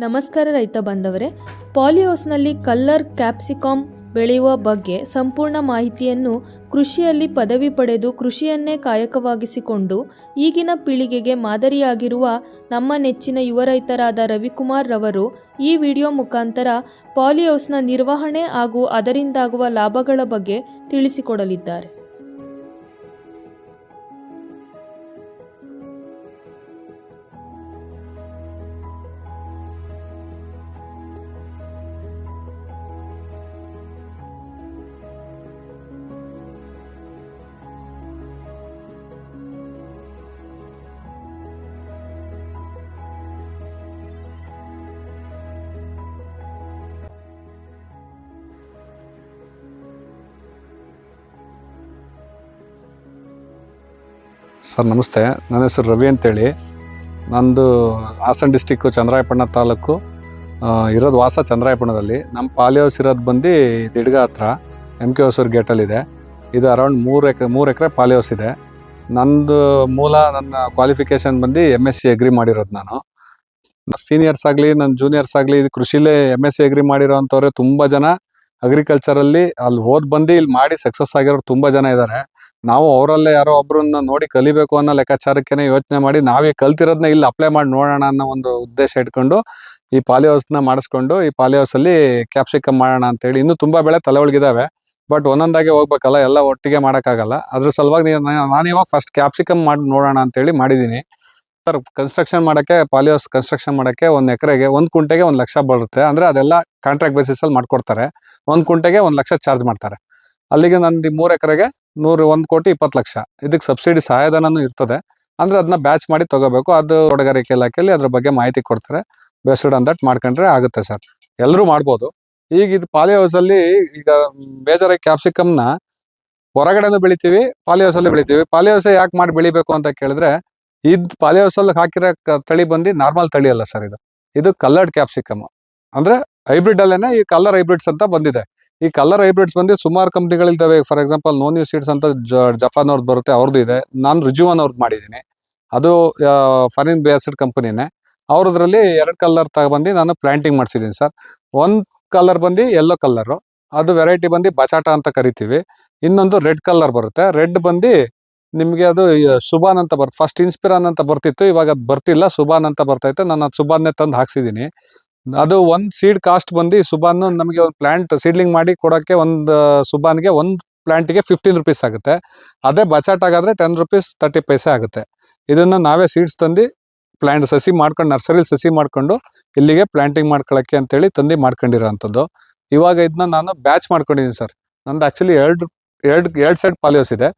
ನಮಸ್ಕಾರ ರೈತ ಬಾಂಧವರೇ, ಪಾಲಿಹೌಸ್ನಲ್ಲಿ ಕಲ್ಲರ್ ಕ್ಯಾಪ್ಸಿಕಮ್ ಬೆಳೆಯುವ ಬಗ್ಗೆ ಸಂಪೂರ್ಣ ಮಾಹಿತಿಯನ್ನು ಕೃಷಿಯಲ್ಲಿ ಪದವಿ ಪಡೆದು ಕೃಷಿಯನ್ನೇ ಕಾಯಕವಾಗಿಸಿಕೊಂಡು ಈಗಿನ ಪೀಳಿಗೆಗೆ ಮಾದರಿಯಾಗಿರುವ ನಮ್ಮ ನೆಚ್ಚಿನ ಯುವ ರೈತರಾದ ರವಿಕುಮಾರ್ ರವರು ಈ ವಿಡಿಯೋ ಮುಖಾಂತರ ಪಾಲಿಹೌಸ್ನ ನಿರ್ವಹಣೆ ಹಾಗೂ ಅದರಿಂದಾಗುವ ಲಾಭಗಳ ಬಗ್ಗೆ ತಿಳಿಸಿಕೊಡಲಿದ್ದಾರೆ. ಸರ್ ನಮಸ್ತೆ, ನನ್ನ ಹೆಸರು ರವಿ ಅಂತೇಳಿ. ನಂದು ಹಾಸನ ಡಿಸ್ಟಿಕ್ಕು ಚಂದ್ರಾಯಪಟ್ಟಣ ತಾಲೂಕು, ಇರೋದು ವಾಸ ಚಂದ್ರಾಯಪಟ್ಟಣದಲ್ಲಿ. ನಮ್ಮ ಪಾಲಿಹೌಸ್ ಇರೋದು ಬಂದು ದಿಡ್ಗ ಹತ್ರ MK ಹೊಸೂರು ಗೇಟಲ್ಲಿದೆ. ಇದು ಅರೌಂಡ್ 3 ಎಕರೆ ಪಾಲಿಹೌಸ್ ಇದೆ. ನನ್ನ ಕ್ವಾಲಿಫಿಕೇಷನ್ ಬಂದು MSc ಅಗ್ರಿ ಮಾಡಿರೋದು. ನಾನು ಸೀನಿಯರ್ಸ್ ಆಗಲಿ ನನ್ನ ಜೂನಿಯರ್ಸ್ ಆಗಲಿ ಇದು ಕೃಷಿಲೇ MSc ಅಗ್ರಿ ಮಾಡಿರೋ ಅಂಥವ್ರೆ ತುಂಬ ಜನ ಅಗ್ರಿಕಲ್ಚರಲ್ಲಿ ಅಲ್ಲಿ ಬಂದು ಇಲ್ಲಿ ಮಾಡಿ ಸಕ್ಸಸ್ ಆಗಿರೋರು ತುಂಬ ಜನ ಇದ್ದಾರೆ. ನಾವು ಅವರಲ್ಲೇ ಯಾರೋ ಒಬ್ರನ್ನ ನೋಡಿ ಕಲಿಬೇಕು ಅನ್ನೋ ಲೆಕ್ಕಾಚಾರಕ್ಕೆ ಯೋಚನೆ ಮಾಡಿ ನಾವೇ ಕಲ್ತಿರೋದನ್ನ ಇಲ್ಲಿ ಅಪ್ಲೈ ಮಾಡಿ ನೋಡೋಣ ಅನ್ನೋ ಒಂದು ಉದ್ದೇಶ ಇಟ್ಕೊಂಡು ಈ ಪಾಲಿಹೌಸ್ನ ಮಾಡಿಸ್ಕೊಂಡು ಈ ಪಾಲಿಹೌಸಲ್ಲಿ ಕ್ಯಾಪ್ಸಿಕಮ್ ಮಾಡೋಣ ಅಂತೇಳಿ. ಇನ್ನೂ ತುಂಬ ಬೆಳೆ ತಲೆ ಒಳಗಿದ್ದಾವೆ, ಬಟ್ ಒಂದೊಂದಾಗೆ ಹೋಗ್ಬೇಕಲ್ಲ, ಎಲ್ಲ ಒಟ್ಟಿಗೆ ಮಾಡೋಕ್ಕಾಗಲ್ಲ. ಅದ್ರ ಸಲುವಾಗಿ ನಾನಿವಾಗ ಫಸ್ಟ್ ಕ್ಯಾಪ್ಸಿಕಮ್ ಮಾಡಿ ನೋಡೋಣ ಅಂತೇಳಿ ಮಾಡಿದ್ದೀನಿ. ಸರ್, ಕನ್ಸ್ಟ್ರಕ್ಷನ್ ಮಾಡೋಕ್ಕೆ ಪಾಲಿಹೌಸ್ ಕನ್ಸ್ಟ್ರಕ್ಷನ್ ಮಾಡೋಕ್ಕೆ 1 ಎಕರೆಗೆ 1 ಕುಂಟೆಗೆ 1 ಲಕ್ಷ ಬರುತ್ತೆ. ಅಂದರೆ ಅದೆಲ್ಲ ಕಾಂಟ್ರಾಕ್ಟ್ ಬೇಸಿಸಲ್ಲಿ ಮಾಡ್ಕೊಡ್ತಾರೆ. 1 ಕುಂಟೆಗೆ 1 ಲಕ್ಷ ಚಾರ್ಜ್ ಮಾಡ್ತಾರೆ. ಅಲ್ಲಿಗೆ ನಂದು 3 ಎಕರೆಗೆ 1,20,20,00,000 ಇದಕ್ಕೆ ಸಬ್ಸಿಡಿ ಸಹಾಯಧನನೂ ಇರ್ತದೆ. ಅಂದರೆ ಅದನ್ನ ಬ್ಯಾಚ್ ಮಾಡಿ ತೊಗೋಬೇಕು. ಅದು ತೋಟಗಾರಿಕೆ ಇಲಾಖೆಯಲ್ಲಿ ಅದ್ರ ಬಗ್ಗೆ ಮಾಹಿತಿ ಕೊಡ್ತಾರೆ. ಬೇಸ್ಡ್ ಆನ್ ದಟ್ ಮಾಡ್ಕೊಂಡ್ರೆ ಆಗುತ್ತೆ ಸರ್. ಎಲ್ಲರೂ ಮಾಡ್ಬೋದು. ಈಗ ಇದು ಪಾಲಿಹೌಸಲ್ಲಿ ಈಗ ಬೇಜಾರಾಗಿ ಕ್ಯಾಪ್ಸಿಕಮ್ನ ಹೊರಗಡೆನೂ ಬೆಳಿತೀವಿ, ಪಾಲಿಹೌಸಲ್ಲಿ ಬೆಳಿತೀವಿ. ಪಾಲಿಹೌಸ್ ಯಾಕೆ ಮಾಡಿ ಬೆಳಿಬೇಕು ಅಂತ ಕೇಳಿದ್ರೆ, ಇದು ಪಾಲಿಹೌಸಲ್ಲಿ ಹಾಕಿರೋ ತಳಿ ಬಂದು ನಾರ್ಮಲ್ ತಳಿ ಅಲ್ಲ ಸರ್. ಇದು ಕಲ್ಲರ್ಡ್ ಕ್ಯಾಪ್ಸಿಕಮ್. ಅಂದರೆ ಹೈಬ್ರಿಡ್ ಅಲ್ಲೇನೆ ಈ ಕಲ್ಲರ್ ಹೈಬ್ರಿಡ್ಸ್ ಅಂತ ಬಂದಿದೆ. ಈ ಕಲ್ಲರ್ ಹೈಬ್ರಿಡ್ಸ್ ಬಂದು ಸುಮಾರು ಕಂಪ್ನಿಗಳಿದ್ದಾವೆ. ಫಾರ್ ಎಕ್ಸಾಂಪಲ್ ನೋನ್ಯೂ ಸೀಡ್ಸ್ ಅಂತ ಜಪಾನ್ ಅವ್ರದ್ದು ಬರುತ್ತೆ, ಅವ್ರದ್ದು ಇದೆ. ನಾನು ರುಜುವಾನ್ ಅವ್ರದ್ದು ಮಾಡಿದ್ದೀನಿ. ಅದು ಫಾರಿನ್ ಬೇಸ್ಡ್ ಕಂಪನಿನೇ. ಅವ್ರದ್ರಲ್ಲಿ 2 ಕಲರ್ ತಗೊಬಂದು ನಾನು ಪ್ಲಾಂಟಿಂಗ್ ಮಾಡಿಸಿದ್ದೀನಿ ಸರ್. 1 ಕಲರ್ ಬಂದು ಯೆಲ್ಲೋ ಕಲ್ಲರು, ಅದು ವೆರೈಟಿ ಬಂದು ಬಚಾಟ ಅಂತ ಕರಿತೀವಿ. ಇನ್ನೊಂದು ರೆಡ್ ಕಲರ್ ಬರುತ್ತೆ. ರೆಡ್ ಬಂದು ನಿಮಗೆ ಅದು ಸುಬಾನ್ ಅಂತ ಬರುತ್ತೆ. ಫಸ್ಟ್ ಇನ್ಸ್ಪಿರಾನ್ ಅಂತ ಬರ್ತಿತ್ತು, ಇವಾಗ ಅದು ಬರ್ತಿಲ್ಲ, ಸುಬಾನ್ ಅಂತ ಬರ್ತೈತೆ. ನಾನು ಅದು ಸುಬಾನ್ನೇ ತಂದು ಹಾಕ್ಸಿದ್ದೀನಿ. ಅದು 1 ಸೀಡ್ ಕಾಸ್ಟ್ ಬಂದು ಸುಬಾನ್ ನಮಗೆ ಒಂದು ಪ್ಲಾಂಟ್ ಸೀಡ್ಲಿಂಗ್ ಮಾಡಿ ಕೊಡೋಕ್ಕೆ ಒಂದು ಸುಬಾನ್ಗೆ 1 ಪ್ಲಾಂಟಿಗೆ 15 ರೂಪೀಸ್ ಆಗುತ್ತೆ. ಅದೇ ಬಚಾಟಾಗಾದರೆ 10 ರೂಪೀಸ್ 30 ಪೈಸೆ ಆಗುತ್ತೆ. ಇದನ್ನು ನಾವೇ ಸೀಡ್ಸ್ ತಂದು ಪ್ಲಾಂಟ್ ಸಸಿ ಮಾಡ್ಕೊಂಡು ನರ್ಸರಿಲಿ ಸಸಿ ಮಾಡ್ಕೊಂಡು ಇಲ್ಲಿಗೆ ಪ್ಲಾಂಟಿಂಗ್ ಮಾಡ್ಕೊಳ್ಳೋಕ್ಕೆ ಅಂತೇಳಿ ತಂದು ಮಾಡ್ಕೊಂಡಿರೋ ಅಂಥದ್ದು. ಇವಾಗ ಇದನ್ನ ನಾನು ಬ್ಯಾಚ್ ಮಾಡ್ಕೊಂಡಿದ್ದೀನಿ ಸರ್. ನಂದು ಆ್ಯಕ್ಚುಲಿ ಎರಡು ಸೈಡ್ ಪಾಲಿಹೌಸ್ ಇದೆ.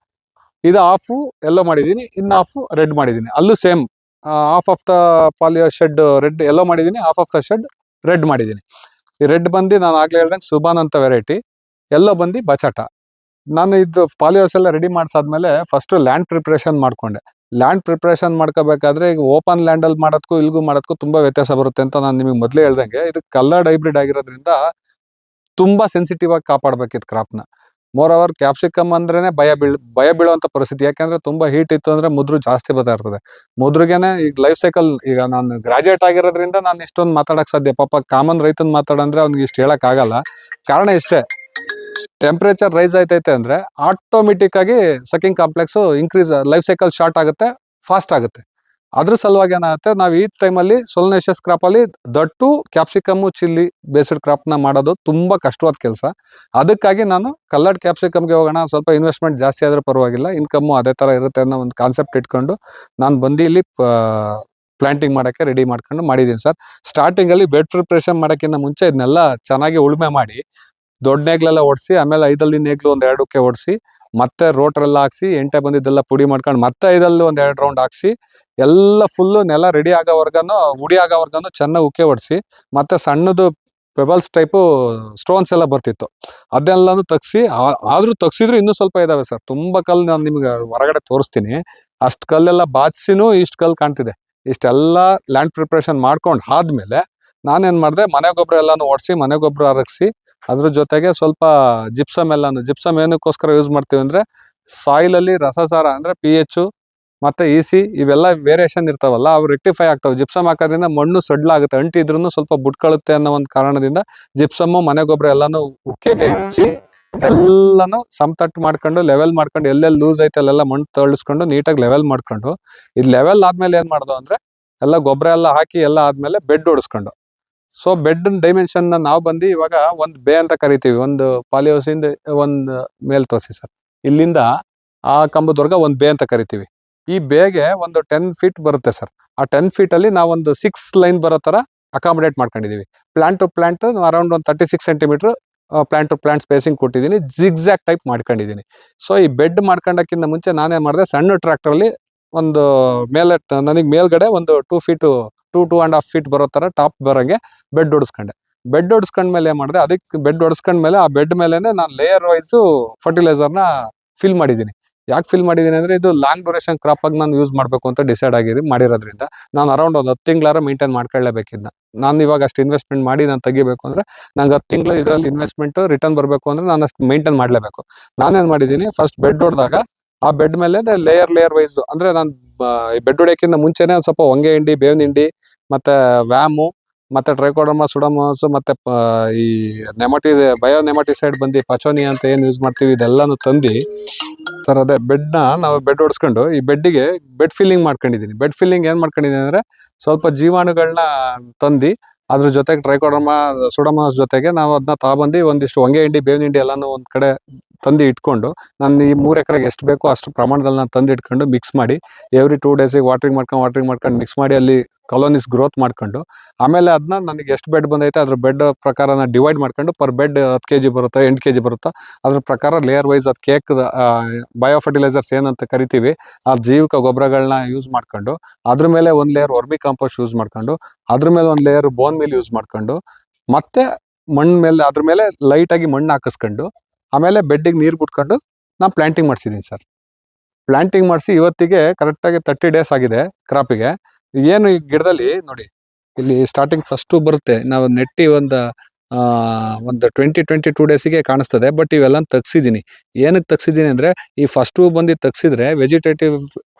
ಇದು ಹಾಫು ಎಲ್ಲೋ ಮಾಡಿದ್ದೀನಿ, ಇನ್ನು ಹಾಫು ರೆಡ್ ಮಾಡಿದ್ದೀನಿ. ಅಲ್ಲೂ same half of the polyhouse shed red ಎಲ್ಲೋ ಮಾಡಿದ್ದೀನಿ, half of the shed red ಮಾಡಿದ್ದೀನಿ. ಈ ರೆಡ್ ಬಂದು ನಾನು ಆಗಲೇ ಹೇಳ್ದಂಗೆ ಸುಬಾನ್ ಅಂತ ವೆರೈಟಿ, ಎಲ್ಲೋ ಬಂದು ಬಚಾಟ. ನಾನು ಇದು ಪಾಲಿಹೌಸ್ ಎಲ್ಲ ರೆಡಿ ಮಾಡಿಸಾದ್ಮೇಲೆ ಫಸ್ಟು ಲ್ಯಾಂಡ್ ಪ್ರಿಪ್ರೇಷನ್ ಮಾಡ್ಕೊಂಡೆ. ಲ್ಯಾಂಡ್ ಪ್ರಿಪ್ರೇಷನ್ ಮಾಡ್ಕೋಬೇಕಾದ್ರೆ ಈಗ ಓಪನ್ ಲ್ಯಾಂಡಲ್ಲಿ ಮಾಡೋದಕ್ಕೂ ಇಲ್ಗೂ ಮಾಡೋದಕ್ಕೂ ತುಂಬ ವ್ಯತ್ಯಾಸ ಬರುತ್ತೆ ಅಂತ ನಾನು ನಿಮಗೆ ಮೊದಲೇ ಹೇಳ್ದಂಗೆ. ಇದು ಕಲ್ಲರ್ಡ್ ಹೈಬ್ರಿಡ್ ಆಗಿರೋದ್ರಿಂದ ತುಂಬ ಸೆನ್ಸಿಟಿವ್ ಆಗಿ ಕಾಪಾಡಬೇಕಿತ್ತು ಕ್ರಾಪ್ನ. ಮೋರ್ ಓವರ್ ಕ್ಯಾಪ್ಸಿಕಮ್ ಅಂದ್ರೇನೆ ಭಯ ಬೀಳುವಂಥ ಪರಿಸ್ಥಿತಿ. ಯಾಕೆಂದ್ರೆ ತುಂಬ ಹೀಟ್ ಇತ್ತು ಅಂದರೆ ಮುದ್ರು ಜಾಸ್ತಿ ಬರ್ತಾ ಇರ್ತದೆ. ಮುದ್ರಿಗೇನೆ ಈಗ ಲೈಫ್ ಸೈಕಲ್, ಈಗ ನಾನು ಗ್ರಾಜುಯೇಟ್ ಆಗಿರೋದ್ರಿಂದ ನಾನು ಇಷ್ಟೊಂದು ಮಾತಾಡೋಕ್ಕೆ ಸಾಧ್ಯ. ಪಾಪ ಕಾಮನ್ ರೈತನ ಮಾತಾಡಂದ್ರೆ ಅವ್ನಿಗೆ ಇಷ್ಟು ಹೇಳೋಕ್ಕಾಗಲ್ಲ. ಕಾರಣ ಇಷ್ಟೇ, ಟೆಂಪ್ರೇಚರ್ ರೈಸ್ ಆಯ್ತೈತೆ ಅಂದರೆ ಆಟೋಮೆಟಿಕ್ ಆಗಿ sucking complex increase, life cycle short ಆಗುತ್ತೆ, ಫಾಸ್ಟ್ ಆಗುತ್ತೆ. ಅದ್ರ ಸಲುವಾಗಿ ಏನಾಗುತ್ತೆ, ನಾವು ಈ ಟೈಮಲ್ಲಿ ಸೊಲನೇಷಿಯಸ್ ಕ್ರಾಪಲ್ಲಿ ದಟ್ಟು ಕ್ಯಾಪ್ಸಿಕಮ್ಮು ಚಿಲ್ಲಿ ಬೇಸ್ಡ್ ಕ್ರಾಪ್ನ ಮಾಡೋದು ತುಂಬ ಕಷ್ಟವಾದ ಕೆಲಸ. ಅದಕ್ಕಾಗಿ ನಾನು ಕಲ್ಲರ್ಡ್ ಕ್ಯಾಪ್ಸಿಕಮ್ಗೆ ಹೋಗೋಣ, ಸ್ವಲ್ಪ ಇನ್ವೆಸ್ಟ್ಮೆಂಟ್ ಜಾಸ್ತಿ ಆದರೂ ಪರವಾಗಿಲ್ಲ, ಇನ್ಕಮ್ಮು ಅದೇ ಥರ ಇರುತ್ತೆ ಅನ್ನೋ ಒಂದು ಕಾನ್ಸೆಪ್ಟ್ ಇಟ್ಕೊಂಡು ನಾನು ಬಂದು ಇಲ್ಲಿ ಪ್ಲಾಂಟಿಂಗ್ ಮಾಡೋಕ್ಕೆ ರೆಡಿ ಮಾಡ್ಕೊಂಡು ಮಾಡಿದ್ದೀನಿ ಸರ್. ಸ್ಟಾರ್ಟಿಂಗಲ್ಲಿ ಬೆಡ್ ಪ್ರಿಪ್ರೇಷನ್ ಮಾಡೋಕ್ಕಿಂತ ಮುಂಚೆ ಇದನ್ನೆಲ್ಲ ಚೆನ್ನಾಗಿ ಉಳುಮೆ ಮಾಡಿ ದೊಡ್ಡ ನೇಗ್ಲೆಲ್ಲ ಓಡಿಸಿ, ಆಮೇಲೆ 5 ನೇಗ್ಲು ಒಂದು 2 ಓಡಿಸಿ, ಮತ್ತೆ ರೋಟ್ರೆಲ್ಲ ಹಾಕ್ಸಿ, ಎಂಟೆ ಬಂದಿದ್ದೆಲ್ಲ ಪುಡಿ ಮಾಡ್ಕೊಂಡು ಮತ್ತೆ 5 ಒಂದು 2 ರೌಂಡ್ ಹಾಕ್ಸಿ, ಎಲ್ಲ ಫುಲ್ಲು ನೆಲ ರೆಡಿ ಆಗೋವರ್ಗನು ಉಡಿ ಆಗೋವರ್ಗನು ಚೆನ್ನಾಗಿ ಉಕ್ಕೆ ಹೊಡಿಸಿ, ಮತ್ತೆ ಸಣ್ಣದು ಪೆಬಲ್ಸ್ ಟೈಪು ಸ್ಟೋನ್ಸ್ ಎಲ್ಲ ಬರ್ತಿತ್ತು, ಅದೆಲ್ಲನೂ ತೆಗ್ಸಿ. ಆದರೂ ತೆಗ್ಸಿದ್ರು ಇನ್ನೂ ಸ್ವಲ್ಪ ಇದಾವೆ ಸರ್. ತುಂಬ ಕಲ್ಲು ನಾನು ನಿಮ್ಗೆ ಹೊರಗಡೆ ತೋರಿಸ್ತೀನಿ. ಅಷ್ಟು ಕಲ್ಲೆಲ್ಲ ಬಾಚಿಸಿನೂ ಇಷ್ಟು ಕಲ್ಲು ಕಾಣ್ತಿದೆ. ಇಷ್ಟೆಲ್ಲ ಲ್ಯಾಂಡ್ ಪ್ರಿಪ್ರೇಷನ್ ಮಾಡ್ಕೊಂಡು ಆದ್ಮೇಲೆ ನಾನೇನು ಮಾಡಿದೆ, ಮನೆ ಗೊಬ್ಬರ ಎಲ್ಲಾನು ಓಡಿಸಿ, ಮನೆ ಗೊಬ್ಬರ ಅರಗಿಸಿ, ಅದ್ರ ಜೊತೆಗೆ ಸ್ವಲ್ಪ ಜಿಪ್ಸಮ್ ಏನಕ್ಕೋಸ್ಕರ ಯೂಸ್ ಮಾಡ್ತೀವಿ ಅಂದರೆ ಸಾಯಿಲಲ್ಲಿ ರಸಸಾರ ಅಂದರೆ pH ಮತ್ತೆ ಇಸಿ ಇವೆಲ್ಲ ವೇರಿಯೇಷನ್ ಇರ್ತಾವಲ್ಲ ಅವು ರೆಕ್ಟಿಫೈ ಆಗ್ತಾವೆ. ಜಿಪ್ಸಮ್ ಹಾಕೋದ್ರಿಂದ ಮಣ್ಣು ಸಡ್ಲಾಗುತ್ತೆ, ಅಂಟಿದ್ರೂ ಸ್ವಲ್ಪ ಬುಟ್ಕೊಳ್ಳುತ್ತೆ ಅನ್ನೋ ಒಂದು ಕಾರಣದಿಂದ ಜಿಪ್ಸಮ್ಮು ಮನೆ ಗೊಬ್ಬರ ಎಲ್ಲಾನು ಉಕ್ಕೆಗೆ ಹಚ್ಚಿ ಎಲ್ಲಾನು ಸಮತಟ್ಟು ಮಾಡ್ಕೊಂಡು ಲೆವೆಲ್ ಮಾಡ್ಕೊಂಡು ಎಲ್ಲೆಲ್ಲಿ ಲೂಸ್ ಐತೆ ಅಲ್ಲೆಲ್ಲ ಮಣ್ಣು ತಳಿಸ್ಕೊಂಡು ನೀಟಾಗಿ ಲೆವೆಲ್ ಮಾಡ್ಕೊಂಡು, ಇದು ಲೆವೆಲ್ ಆದ್ಮೇಲೆ ಏನ್ ಮಾಡ್ದು ಅಂದ್ರೆ ಎಲ್ಲ ಗೊಬ್ಬರ ಎಲ್ಲ ಹಾಕಿ ಎಲ್ಲ ಆದ್ಮೇಲೆ ಬೆಡ್ ಹೊಡಿಸ್ಕೊಂಡು, ಸೊ ಬೆಡ್ ಡೈಮೆನ್ಷನ್ ನಾವು ಬಂದು ಇವಾಗ ಒಂದು ಬೇ ಅಂತ ಕರಿತೀವಿ. ಒಂದು ಪಾಲಿಹೌಸ್ ಇಂದ ಒಂದು ಮೇಲ್ ತೋರಿಸಿ ಸರ್, ಇಲ್ಲಿಂದ ಆ ಕಂಬದವರ್ಗ ಒಂದು ಬೇ ಅಂತ ಕರಿತೀವಿ. ಈ ಬೇಗೆ ಒಂದು 10 ಫೀಟ್ ಬರುತ್ತೆ ಸರ್. ಆ 10 ಫೀಟ್ ಅಲ್ಲಿ ನಾವೊಂದು 6 ಲೈನ್ ಬರೋ ತರ ಅಕಾಮಿಡೇಟ್ ಮಾಡ್ಕೊಂಡಿದೀವಿ. ಪ್ಲಾಂಟ್ ಟು ಪ್ಲಾಂಟ್ ಅರೌಂಡ್ ಒಂದು 36 centimetre plant to plant spacing ಕೊಟ್ಟಿದ್ದೀನಿ, ಜಿಗ್ಜಾಕ್ ಟೈಪ್ ಮಾಡ್ಕೊಂಡಿದ್ದೀನಿ. ಸೊ ಈ ಬೆಡ್ ಮಾಡ್ಕೊಂಡಕ್ಕಿಂತ ಮುಂಚೆ ನಾನೇನ್ ಮಾಡಿದೆ, ಸಣ್ಣ ಟ್ರ್ಯಾಕ್ಟರ್ ಅಲ್ಲಿ ಒಂದು ಮೇಲೆ ನನಗೆ ಮೇಲ್ಗಡೆ ಒಂದು 2 ಫೀಟ್ 2.5 ಫೀಟ್ ಬರೋ ತರ ಟಾಪ್ ಬರಂಗೆ ಬೆಡ್ ಹೊಡಿಸ್ಕೊಂಡೆ. ಬೆಡ್ ಹೊಡಿಸ್ಕೊಂಡ್ಮೇಲೆ ಏನ್ ಮಾಡಿದೆ, ಅದಕ್ಕೆ ಬೆಡ್ ಹೊಡಿಸ್ಕೊಂಡ್ಮೇಲೆ ಆ ಬೆಡ್ ಮೇಲೆನೆ ನಾನು ಲೇಯರ್ ವೈಸ್ ಫರ್ಟಿಲೈಸರ್ನ ಫಿಲ್ ಮಾಡಿದ್ದೀನಿ. ಯಾಕೆ ಫಿಲ್ ಮಾಡಿದ್ದೀನಿ ಅಂದ್ರೆ ಇದು ಲಾಂಗ್ ಡ್ಯೂರೇಷನ್ ಕ್ರಾಪ್ ಆಗಿ ನಾನು ಯೂಸ್ ಮಾಡಬೇಕು ಅಂತ ಡಿಸೈಡ್ ಮಾಡಿರೋದ್ರಿಂದ ನಾನು ಅರೌಂಡ್ ಒಂದು 10 ತಿಂಗಳಾರ ಮೇಂಟೈನ್ ಮಾಡ್ಕೊಳ್ಳೇಬೇಕಿದ್ನ. ನಾನು ಇವಾಗ ಅಷ್ಟು ಇನ್ವೆಸ್ಟ್ಮೆಂಟ್ ಮಾಡಿ ನಾನು ತೆಗಿಬೇಕು ಅಂದ್ರೆ ನಂಗೆ 10 ತಿಂಗಳು ಇದರಲ್ಲಿ ಇನ್ವೆಸ್ಟ್ಮೆಂಟ್ ರಿಟರ್ನ್ ಬರಬೇಕು ಅಂದ್ರೆ ನಾನು ಅಷ್ಟು ಮೇಂಟೈನ್ ಮಾಡಲೇಬೇಕು. ನಾನೇನ್ ಮಾಡಿದ್ದೀನಿ, ಫಸ್ಟ್ ಬೆಡ್ ಹೊಡೆದಾಗ ಆ ಬೆಡ್ ಮೇಲೆ ಲೇಯರ್ ವೈಸ್ ಅಂದ್ರೆ ನಾನು ಬೆಡ್ ಹೊಡೆಯಕ್ಕಿಂತ ಮುಂಚೆನೆ ಒಂದು ಸ್ವಲ್ಪ ಹೊಂಗೆ ಹಿಂಡಿ, ಬೇವಿನ ಹಿಂಡಿ, ಮತ್ತೆ ವ್ಯಾಮು, ಮತ್ತೆ ಟ್ರೈಕೋಡರ್ಮಾ ಸುಡೋಮಾಸ್, ಮತ್ತೆ ಈ ಬಯೋ ನೆಮಾಟಿಸೈಡ್ ಬಂದು ಪಚೋನಿ ಅಂತ ಏನ್ ಯೂಸ್ ಮಾಡ್ತೀವಿ ಇದೆಲ್ಲಾನು ತಂದು ಸರ್ ಅದೇ ಬೆಡ್ನ ನಾವು ಬೆಡ್ ಹೊಡ್ಸ್ಕೊಂಡು ಈ ಬೆಡ್ಡಿಗೆ ಬೆಡ್ ಫಿಲ್ಲಿಂಗ್ ಮಾಡ್ಕೊಂಡಿದ್ದೀನಿ. ಬೆಡ್ ಫಿಲ್ಲಿಂಗ್ ಏನ್ ಮಾಡ್ಕೊಂಡಿದ್ದೀನಿ ಅಂದ್ರೆ ಸ್ವಲ್ಪ ಜೀವಾಣುಗಳನ್ನ ತಂದು ಅದ್ರ ಜೊತೆಗೆ ಟ್ರೈಕೋಡರ್ಮಾ ಸುಡೋಮಾಸ್ ಜೊತೆಗೆ ನಾವು ಅದನ್ನ ತಗೊಬಂದು ಒಂದಿಷ್ಟು ಹೊಂಗೆ ಹಿಂಡಿ, ಬೇವಿನ ಹಿಂಡಿ ಎಲ್ಲಾನು ಒಂದ್ ಕಡೆ ತಂದು ಇಟ್ಕೊಂಡು, ನಾನು ಈ 3 ಎಕರೆಗೆ ಎಷ್ಟು ಬೇಕೋ ಅಷ್ಟು ಪ್ರಮಾಣದಲ್ಲಿ ನಾನು ತಂದು ಇಟ್ಕೊಂಡು ಮಿಕ್ಸ್ ಮಾಡಿ ಎವ್ರಿ 2 ಡೇಸಿಗೆ ವಾಟರಿಂಗ್ ಮಾಡ್ಕೊಂಡು ಮಿಕ್ಸ್ ಮಾಡಿ ಅಲ್ಲಿ ಕಾಲೋನೀಸ್ ಗ್ರೋತ್ ಮಾಡ್ಕೊಂಡು, ಆಮೇಲೆ ಅದನ್ನ ನನಗೆ ಎಷ್ಟು ಬೆಡ್ ಬಂದೈತೆ ಅದ್ರ ಬೆಡ್ ಪ್ರಕಾರ ನಾನು ಡಿವೈಡ್ ಮಾಡ್ಕೊಂಡು ಪರ್ ಬೆಡ್ 10 kg ಬರುತ್ತೋ 8 kg ಬರುತ್ತೋ ಅದ್ರ ಪ್ರಕಾರ ಲೇಯರ್ ವೈಸ್ ಅದು ಕೇಕ್ ಬಯೋ ಫರ್ಟಿಲೈಸರ್ಸ್ ಏನಂತ ಕರಿತೀವಿ ಆ ಜೈವಿಕ ಗೊಬ್ಬರಗಳನ್ನ ಯೂಸ್ ಮಾಡ್ಕೊಂಡು, ಅದ್ರ ಮೇಲೆ ಒಂದು ಲೇಯರ್ ವರ್ಮಿ ಕಾಂಪೋಸ್ಟ್ ಯೂಸ್ ಮಾಡ್ಕೊಂಡು, ಅದ್ರ ಮೇಲೆ ಒಂದು ಲೇಯರ್ ಬೋನ್ ಮೀಲ್ ಯೂಸ್ ಮಾಡ್ಕೊಂಡು, ಮತ್ತೆ ಮಣ್ಣು ಮೇಲೆ ಅದ್ರ ಮೇಲೆ ಲೈಟ್ ಆಗಿ ಮಣ್ಣು ಹಾಕಿಸ್ಕೊಂಡು, ಆಮೇಲೆ ಬೆಡ್ಡಿಗೆ ನೀರು ಬಿಟ್ಕೊಂಡು ನಾನು ಪ್ಲಾಂಟಿಂಗ್ ಮಾಡಿಸಿದ್ದೀನಿ ಸರ್. ಪ್ಲಾಂಟಿಂಗ್ ಮಾಡಿಸಿ ಇವತ್ತಿಗೆ ಕರೆಕ್ಟಾಗಿ 30 ಡೇಸ್ ಆಗಿದೆ ಕ್ರಾಪಿಗೆ. ಏನು ಈ ಗಿಡದಲ್ಲಿ ನೋಡಿ, ಇಲ್ಲಿ ಸ್ಟಾರ್ಟಿಂಗ್ ಫಸ್ಟ್ ಬರುತ್ತೆ, ನಾವು ನೆಟ್ಟಿ ಒಂದು 22 ಡೇಸಿಗೆ ಕಾಣಿಸ್ತದೆ. ಬಟ್ ಇವೆಲ್ಲ ತೆಗ್ಸಿದ್ದೀನಿ. ಏನಕ್ಕೆ ತೆಗ್ಸಿದ್ದೀನಿ ಅಂದ್ರೆ ಈ ಫಸ್ಟ್ ಬಂದು ತೆಗ್ಸಿದ್ರೆ ವೆಜಿಟೇಟಿವ್